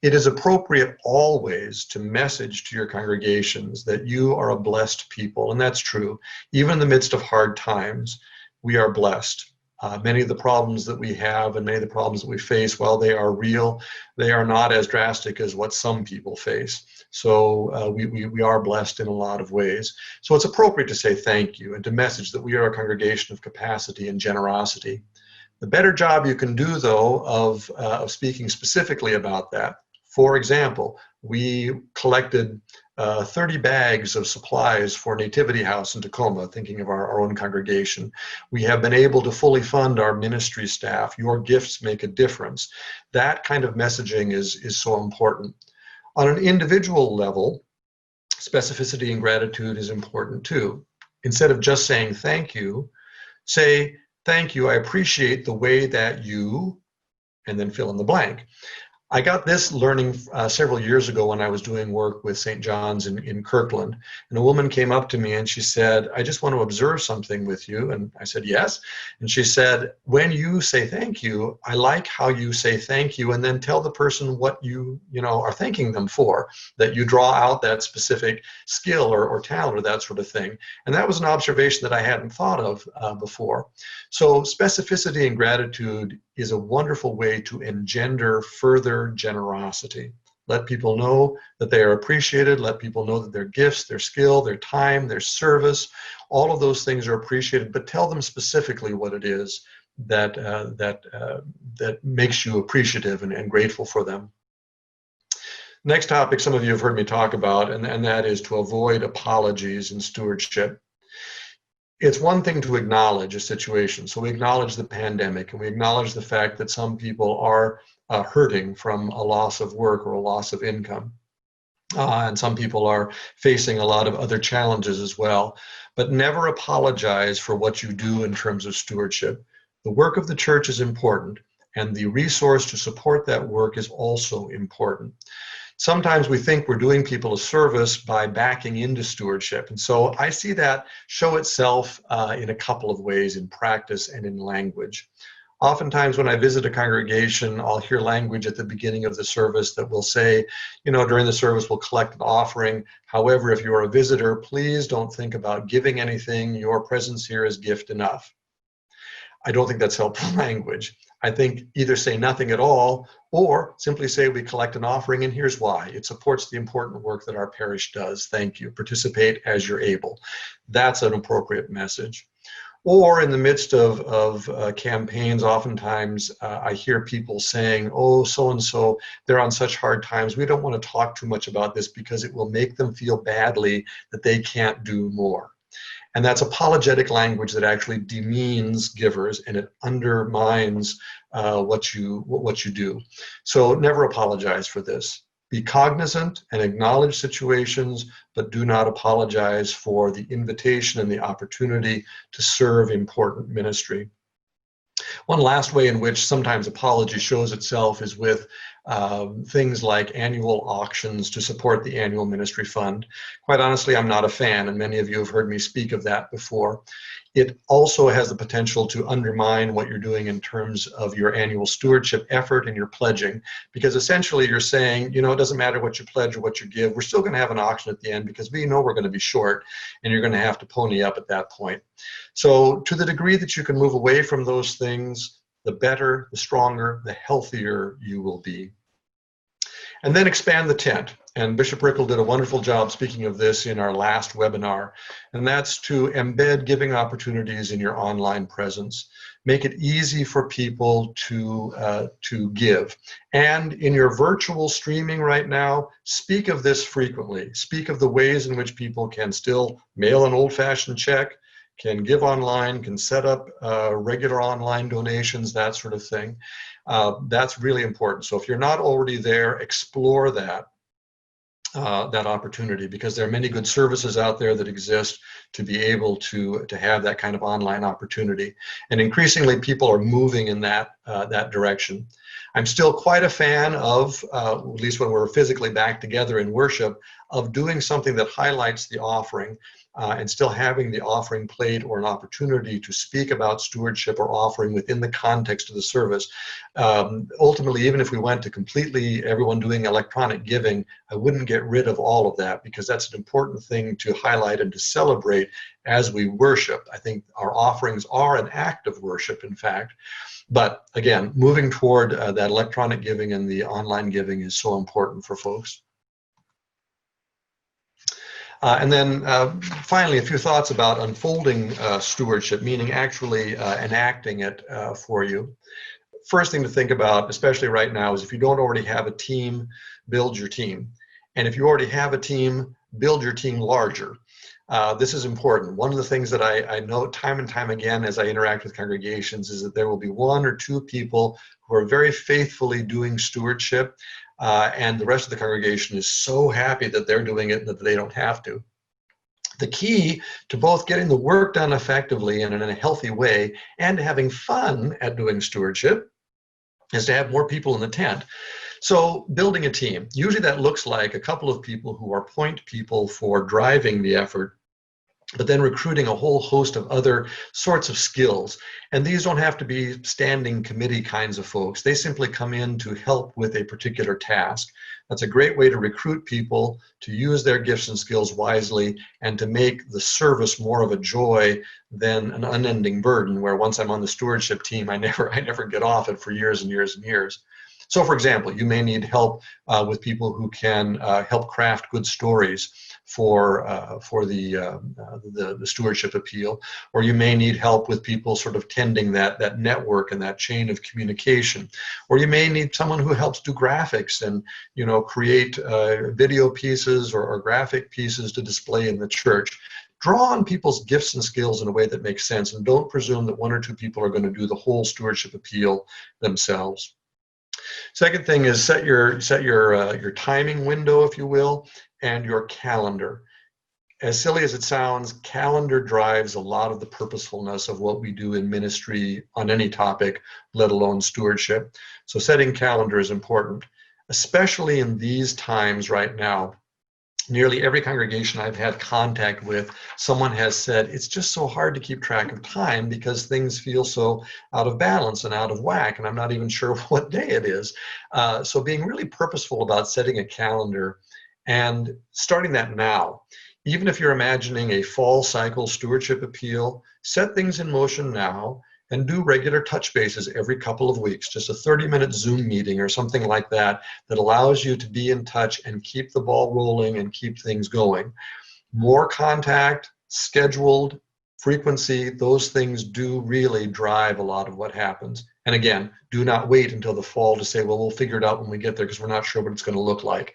Speaker 3: It is appropriate always to message to your congregations that you are a blessed people, and that's true. Even in the midst of hard times, we are blessed. Many of the problems that we have and many of the problems that we face, while they are real, they are not as drastic as what some people face. So we are blessed in a lot of ways. So it's appropriate to say thank you and to message that we are a congregation of capacity and generosity. The better job you can do, though, of speaking specifically about that. For example, we collected 30 bags of supplies for Nativity House in Tacoma, thinking of our own congregation. We have been able to fully fund our ministry staff. Your gifts make a difference. That kind of messaging is so important. On an individual level, specificity and gratitude is important too. Instead of just saying thank you, say, thank you, I appreciate the way that you, and then fill in the blank. I got this learning several years ago when I was doing work with St. John's in Kirkland, and a woman came up to me and she said, I just want to observe something with you. And I said, yes. And she said, when you say thank you, I like how you say thank you and then tell the person what you are thanking them for, that you draw out that specific skill or talent or that sort of thing. And that was an observation that I hadn't thought of before. So specificity and gratitude is a wonderful way to engender further generosity. Let people know that they are appreciated. Let people know that their gifts, their skill, their time, their service, all of those things are appreciated, but tell them specifically what it is that makes you appreciative and grateful for them. Next topic some of you have heard me talk about, and that is to avoid apologies in stewardship. It's one thing to acknowledge a situation. So we acknowledge the pandemic and we acknowledge the fact that some people are hurting from a loss of work or a loss of income. And some people are facing a lot of other challenges as well. But never apologize for what you do in terms of stewardship. The work of the church is important, and the resource to support that work is also important. Sometimes we think we're doing people a service by backing into stewardship. And so I see that show itself in a couple of ways, in practice and in language. Oftentimes when I visit a congregation, I'll hear language at the beginning of the service that will say, you know, during the service we'll collect an offering. However, if you're a visitor, please don't think about giving anything. Your presence here is gift enough. I don't think that's helpful language. I think either say nothing at all or simply say we collect an offering and here's why. It supports the important work that our parish does. Thank you. Participate as you're able. That's an appropriate message. Or in the midst of campaigns, oftentimes I hear people saying, oh, so-and-so, they're on such hard times. We don't want to talk too much about this because it will make them feel badly that they can't do more. And that's apologetic language that actually demeans givers, and it undermines what you do. So never apologize for this. Be cognizant and acknowledge situations, but do not apologize for the invitation and the opportunity to serve important ministry. One last way in which sometimes apology shows itself is with things like annual auctions to support the annual ministry fund. Quite honestly, I'm not a fan, and many of you have heard me speak of that before. It also has the potential to undermine what you're doing in terms of your annual stewardship effort and your pledging, because essentially you're saying, you know, it doesn't matter what you pledge or what you give, we're still going to have an auction at the end because we know we're going to be short and you're going to have to pony up at that point. So to the degree that you can move away from those things, the better, the stronger, the healthier you will be. And then expand the tent. And Bishop Rieke did a wonderful job speaking of this in our last webinar. And that's to embed giving opportunities in your online presence. Make it easy for people to give. And in your virtual streaming right now, speak of this frequently. Speak of the ways in which people can still mail an old-fashioned check, can give online, can set up regular online donations, that sort of thing. That's really important. So if you're not already there, explore that opportunity, because there are many good services out there that exist to be able to have that kind of online opportunity. And increasingly people are moving in that direction. I'm still quite a fan of, at least when we're physically back together in worship, of doing something that highlights the offering. And still having the offering plate or an opportunity to speak about stewardship or offering within the context of the service. Ultimately, even if we went to completely everyone doing electronic giving, I wouldn't get rid of all of that, because that's an important thing to highlight and to celebrate as we worship. I think our offerings are an act of worship, in fact. But again, moving toward that electronic giving and the online giving is so important for folks. And then finally, a few thoughts about unfolding stewardship, meaning actually enacting it for you. First thing to think about, especially right now, is if you don't already have a team, build your team. And if you already have a team, build your team larger. This is important. One of the things that I note time and time again as I interact with congregations is that there will be one or two people who are very faithfully doing stewardship, and the rest of the congregation is so happy that they're doing it that they don't have to. The key to both getting the work done effectively and in a healthy way and having fun at doing stewardship is to have more people in the tent. So building a team, usually that looks like a couple of people who are point people for driving the effort, but then recruiting a whole host of other sorts of skills. And these don't have to be standing committee kinds of folks. They simply come in to help with a particular task. That's a great way to recruit people, to use their gifts and skills wisely, and to make the service more of a joy than an unending burden, where once I'm on the stewardship team, I never get off it for years and years and years. So for example, you may need help with people who can help craft good stories for the stewardship appeal, or you may need help with people sort of tending that network and that chain of communication, or you may need someone who helps do graphics and create video pieces or graphic pieces to display in the church. Draw on people's gifts and skills in a way that makes sense, and don't presume that one or two people are going to do the whole stewardship appeal themselves. Second thing is set your timing window, if you will, and your calendar. As silly as it sounds, calendar drives a lot of the purposefulness of what we do in ministry on any topic, let alone stewardship. So setting calendar is important, especially in these times right now. Nearly every congregation I've had contact with, someone has said, it's just so hard to keep track of time because things feel so out of balance and out of whack, and I'm not even sure what day it is. So being really purposeful about setting a calendar and starting that now. Even if you're imagining a fall cycle stewardship appeal, set things in motion now and do regular touch bases every couple of weeks, just a 30-minute Zoom meeting or something like that that allows you to be in touch and keep the ball rolling and keep things going. More contact, scheduled, frequency, those things do really drive a lot of what happens. And again, do not wait until the fall to say, well, we'll figure it out when we get there because we're not sure what it's going to look like.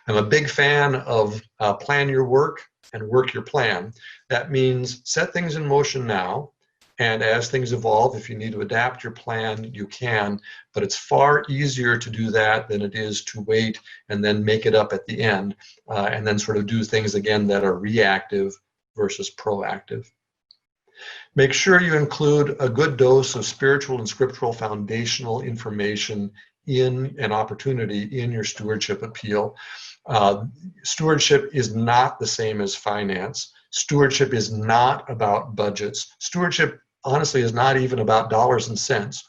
Speaker 3: I'm a big fan of plan your work and work your plan. That means set things in motion now. And as things evolve, if you need to adapt your plan, you can. But it's far easier to do that than it is to wait and then make it up at the end and then sort of do things again that are reactive versus proactive. Make sure you include a good dose of spiritual and scriptural foundational information in an opportunity in your stewardship appeal. Stewardship is not the same as finance. Stewardship is not about budgets. Stewardship, honestly, is not even about dollars and cents.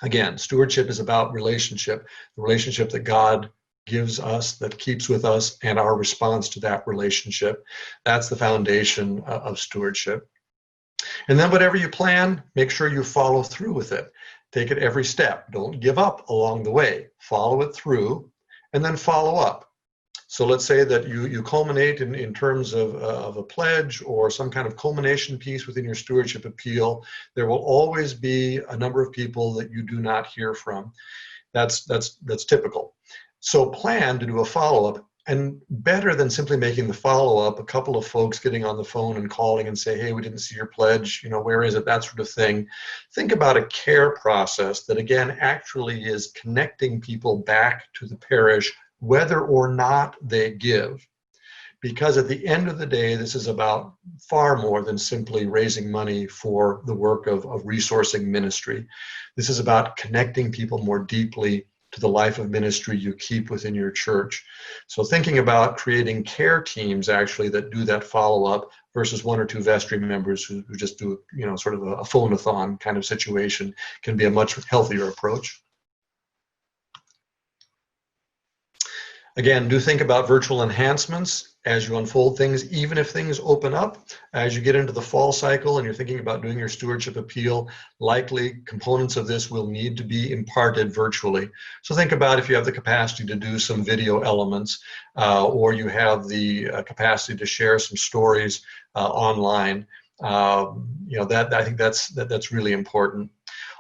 Speaker 3: Again, stewardship is about relationship, the relationship that God gives us, that keeps with us, and our response to that relationship. That's the foundation of stewardship. And then whatever you plan, make sure you follow through with it. Take it every step. Don't give up along the way. Follow it through and then follow up. So let's say that you culminate in terms of a pledge or some kind of culmination piece within your stewardship appeal. There will always be a number of people that you do not hear from. That's typical. So plan to do a follow-up. And better than simply making the follow-up, a couple of folks getting on the phone and calling and say, hey, we didn't see your pledge, where is it, that sort of thing. Think about a care process that, again, actually is connecting people back to the parish, whether or not they give. Because at the end of the day, this is about far more than simply raising money for the work of resourcing ministry. This is about connecting people more deeply to the life of ministry you keep within your church. So thinking about creating care teams actually that do that follow-up versus one or two vestry members who just do sort of a phone-a-thon kind of situation can be a much healthier approach. Again, do think about virtual enhancements as you unfold things, even if things open up. As you get into the fall cycle and you're thinking about doing your stewardship appeal, likely components of this will need to be imparted virtually. So think about if you have the capacity to do some video elements or you have the capacity to share some stories online. I think that's really important.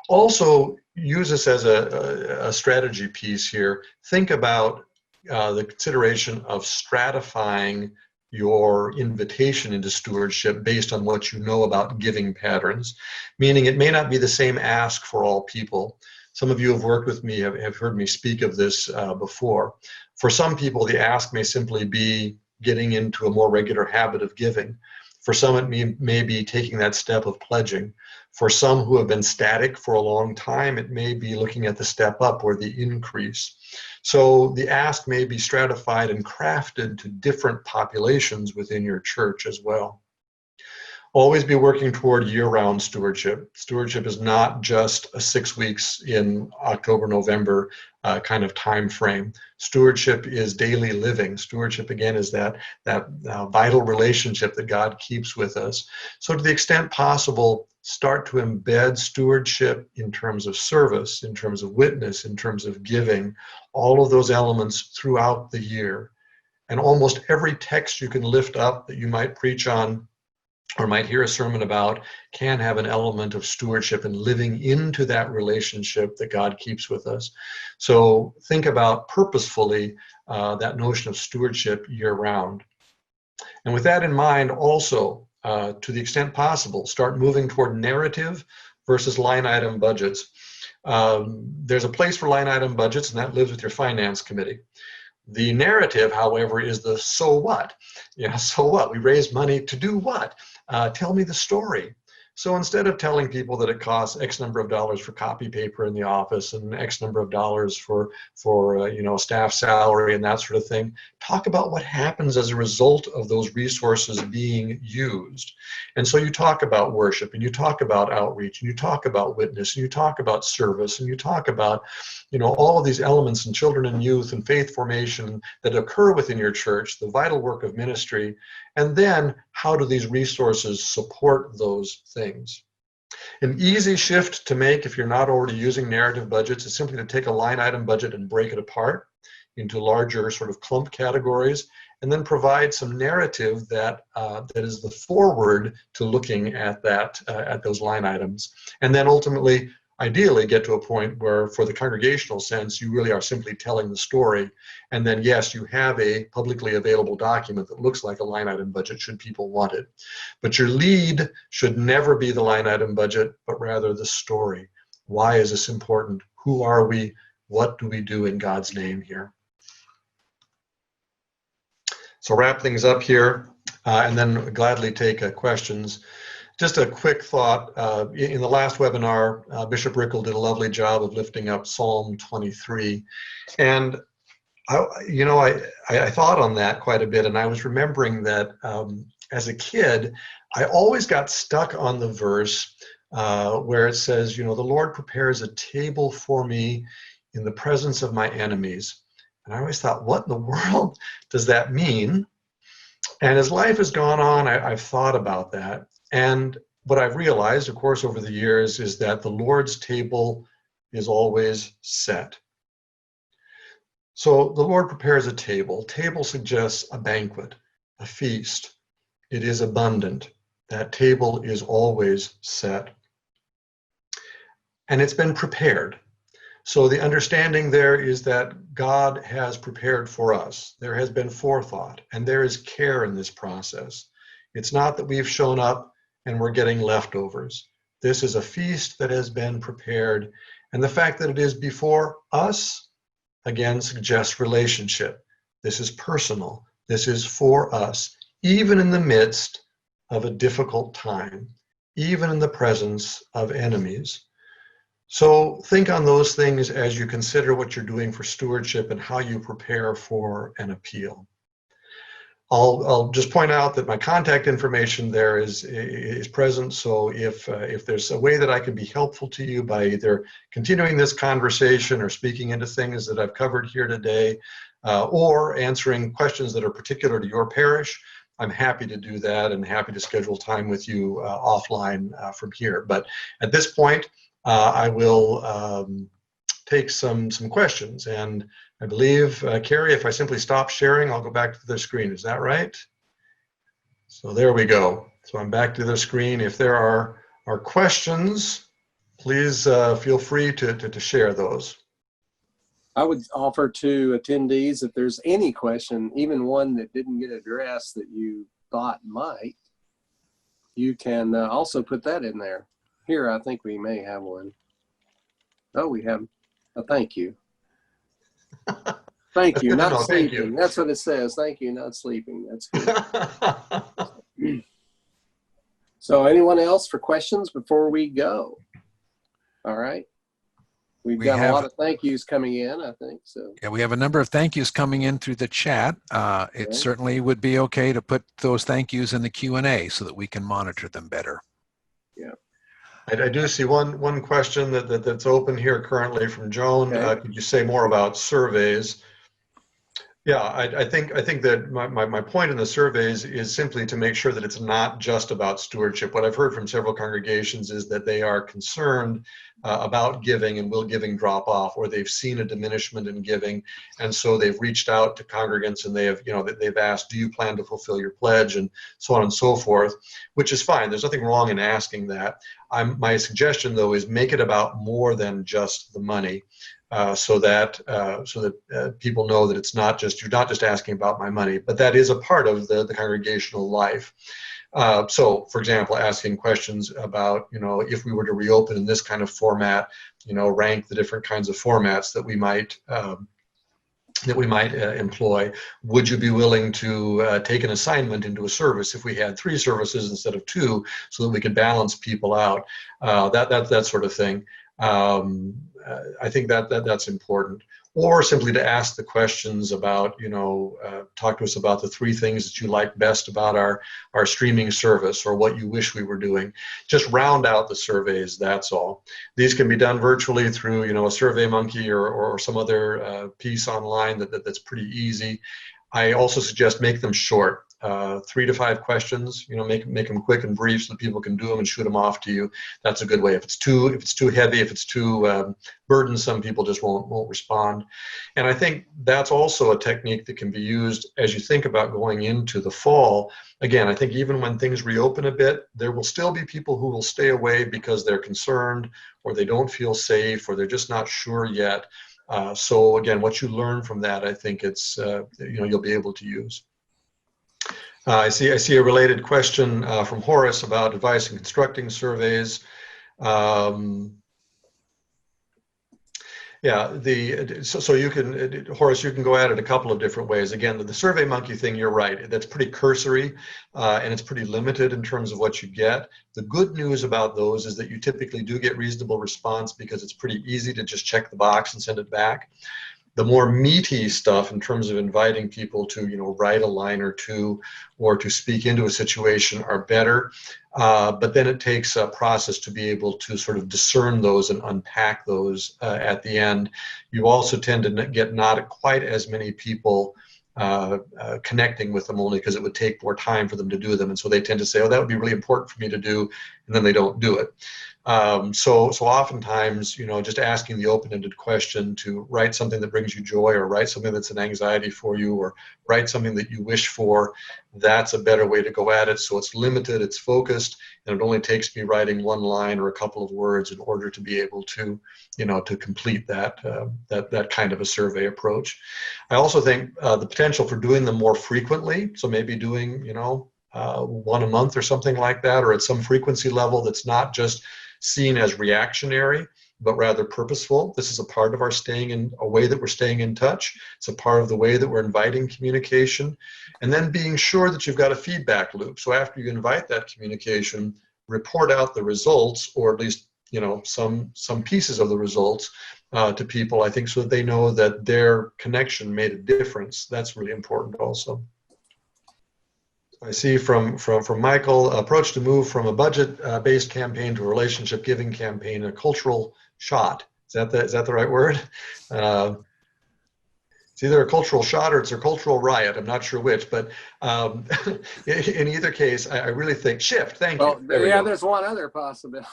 Speaker 3: Also, use this as a strategy piece here. Think about the consideration of stratifying your invitation into stewardship based on what you know about giving patterns, meaning it may not be the same ask for all people. Some of you who have worked with me have heard me speak of this before. For some people, the ask may simply be getting into a more regular habit of giving. For some, it may be taking that step of pledging. For some who have been static for a long time, it may be looking at the step up or the increase. So the ask may be stratified and crafted to different populations within your church as well. Always be working toward year-round stewardship. Stewardship is not just a 6 weeks in October, November kind of time frame. Stewardship is daily living. Stewardship, again, is that vital relationship that God keeps with us. So to the extent possible, start to embed stewardship in terms of service, in terms of witness, in terms of giving, all of those elements throughout the year. And almost every text you can lift up that you might preach on or might hear a sermon about can have an element of stewardship and living into that relationship that God keeps with us. So think about purposefully that notion of stewardship year-round. And with that in mind, also, to the extent possible, start moving toward narrative versus line item budgets. there's a place for line item budgets, and that lives with your finance committee. The narrative, however, is the so what? So what? We raised money to do what? Tell me the story. So instead of telling people that it costs X number of dollars for copy paper in the office and X number of dollars for staff salary and that sort of thing, talk about what happens as a result of those resources being used. And so you talk about worship, and you talk about outreach, and you talk about witness, and you talk about service, and you talk about all of these elements in children and youth and faith formation that occur within your church, the vital work of ministry, and then how do these resources support those things. An easy shift to make if you're not already using narrative budgets is simply to take a line item budget and break it apart into larger sort of clump categories, and then provide some narrative that is the forward to looking at at those line items, and then ultimately, ideally, get to a point where, for the congregational sense, you really are simply telling the story. And then, yes, you have a publicly available document that looks like a line item budget should people want it. But your lead should never be the line item budget, but rather the story. Why is this important? Who are we? What do we do in God's name here? So wrap things up here, and then gladly take questions. Just a quick thought. In the last webinar, Bishop Rieke did a lovely job of lifting up Psalm 23. And I thought on that quite a bit, and I was remembering that as a kid, I always got stuck on the verse where it says, the Lord prepares a table for me in the presence of my enemies. And I always thought, what in the world does that mean? And as life has gone on, I've thought about that. And what I've realized, of course, over the years is that the Lord's table is always set. So the Lord prepares a table. Table suggests a banquet, a feast. It is abundant. That table is always set. And it's been prepared. So the understanding there is that God has prepared for us. There has been forethought, and there is care in this process. It's not that we've shown up and we're getting leftovers. This is a feast that has been prepared, and the fact that it is before us, again, suggests relationship. This is personal. This is for us, even in the midst of a difficult time, even in the presence of enemies. So think on those things as you consider what you're doing for stewardship and how you prepare for an appeal. I'll just point out that my contact information there is present. So if there's a way that I can be helpful to you by either continuing this conversation or speaking into things that I've covered here today, or answering questions that are particular to your parish, I'm happy to do that and happy to schedule time with you offline from here. But at this point, I will take some questions, and I believe, Carrie, if I simply stop sharing, I'll go back to the screen. Is that right? So there we go. So I'm back to the screen. If there are questions, please feel free to share those.
Speaker 1: I would offer to attendees, if there's any question, even one that didn't get addressed that you thought might, you can also put that in there. Here, I think we may have one. Oh, we have a thank you. Thank you, not sleeping. Thank you. That's what it says. Thank you, not sleeping. That's good. So anyone else for questions before we go? All right. We've got a lot of thank yous coming in, I think. So
Speaker 2: yeah, we have a number of thank yous coming in through the chat. It certainly would be okay to put those thank yous in the Q&A so that we can monitor them better.
Speaker 1: Yeah.
Speaker 3: I do see one question that's open here currently from Joan.
Speaker 1: Okay.
Speaker 3: Could you say more about surveys? Yeah, I think that my point in the surveys is simply to make sure that it's not just about stewardship. What I've heard from several congregations is that they are concerned about giving, and will giving drop off, or they've seen a diminishment in giving, and so they've reached out to congregants and they've asked, do you plan to fulfill your pledge, and so on and so forth, which is fine. There's nothing wrong in asking that. My suggestion, though, is make it about more than just the money. so that people know that you're not just asking about my money, but that is a part of the congregational life. So, for example, asking questions about, if we were to reopen in this kind of format, rank the different kinds of formats that we might employ. Would you be willing to take an assignment into a service if we had 3 services instead of 2, so that we could balance people out? That sort of thing. I think that's important. Or simply to ask the questions about, talk to us about the 3 things that you like best about our streaming service, or what you wish we were doing. Just round out the surveys, that's all. These can be done virtually through, a SurveyMonkey or some other piece online that's pretty easy. I also suggest make them short. 3 to 5 questions, make them quick and brief so that people can do them and shoot them off to you. That's a good way. If it's too heavy, if it's too burdensome, people just won't respond. And I think that's also a technique that can be used as you think about going into the fall. Again, I think even when things reopen a bit, there will still be people who will stay away because they're concerned, or they don't feel safe, or they're just not sure yet. So again, what you learn from that, I think it's you'll be able to use. I see a related question from Horace about advice in constructing surveys. So you can, Horace, you can go at it a couple of different ways. Again, the SurveyMonkey thing, you're right. That's pretty cursory, and it's pretty limited in terms of what you get. The good news about those is that you typically do get reasonable response, because it's pretty easy to just check the box and send it back. The more meaty stuff, in terms of inviting people to, write a line or 2, or to speak into a situation, are better. But then it takes a process to be able to sort of discern those and unpack those at the end. You also tend to get not quite as many people connecting with them, only because it would take more time for them to do them. And so they tend to say, oh, that would be really important for me to do, and then they don't do it. So oftentimes, just asking the open-ended question to write something that brings you joy, or write something that's an anxiety for you, or write something that you wish for, that's a better way to go at it. So it's limited, it's focused, and it only takes me writing 1 line or a couple of words in order to be able to, to complete that kind of a survey approach. I also think the potential for doing them more frequently, so maybe doing, 1 a month or something like that, or at some frequency level that's not just seen as reactionary, but rather purposeful. This is a part of our a way that we're staying in touch. It's a part of the way that we're inviting communication. And then being sure that you've got a feedback loop. So after you invite that communication, report out the results, or at least, some pieces of the results to people, I think, so that they know that their connection made a difference. That's really important also. I see from Michael, approach to move from a budget-based campaign to a relationship-giving campaign, a cultural shot. Is that the right word? It's either a cultural shot or it's a cultural riot. I'm not sure which, but in either case, I really think shift. Thank you.
Speaker 1: There's one other possibility.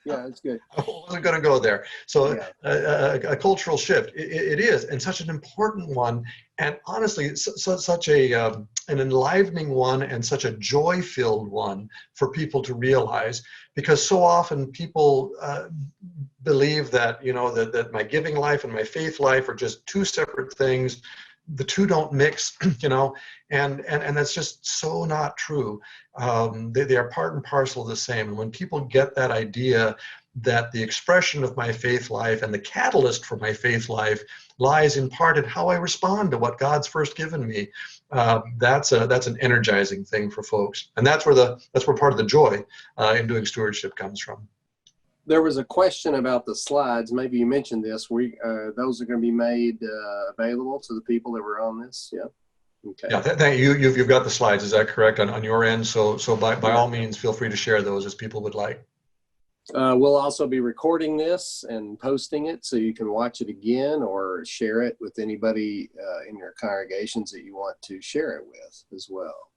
Speaker 1: Yeah, it's good.
Speaker 3: I wasn't going to go there. So a cultural shift, it is, and such an important one, and honestly, such an enlivening one, and such a joy-filled one for people to realize, because so often people believe that, that my giving life and my faith life are just 2 separate things. The 2 don't mix, and that's just so not true. They are part and parcel of the same. And when people get that idea that the expression of my faith life and the catalyst for my faith life lies in part in how I respond to what God's first given me, that's an energizing thing for folks. And that's where part of the joy in doing stewardship comes from.
Speaker 1: There was a question about the slides. Maybe you mentioned this. Those are going to be made available to the people that were on this. Yeah. Okay.
Speaker 3: Yeah. Thank you. You've got the slides. Is that correct on your end? So by all means, feel free to share those as people would like.
Speaker 1: We'll also be recording this and posting it, so you can watch it again or share it with anybody in your congregations that you want to share it with as well.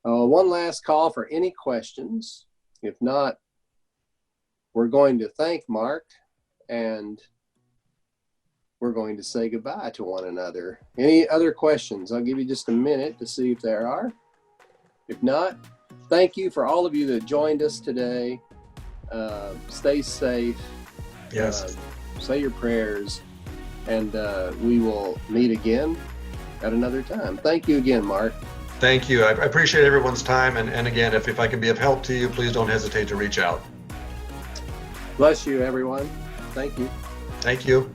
Speaker 1: One last call for any questions. If not, we're going to thank Marc, and we're going to say goodbye to one another. Any other questions? I'll give you just a minute to see if there are. If not, thank you for all of you that joined us today. Stay safe.
Speaker 3: Yes.
Speaker 1: Say your prayers, and we will meet again at another time. Thank you again, Marc.
Speaker 3: Thank you. I appreciate everyone's time. And again, if I can be of help to you, please don't hesitate to reach out.
Speaker 1: Bless you, everyone. Thank you.
Speaker 3: Thank you.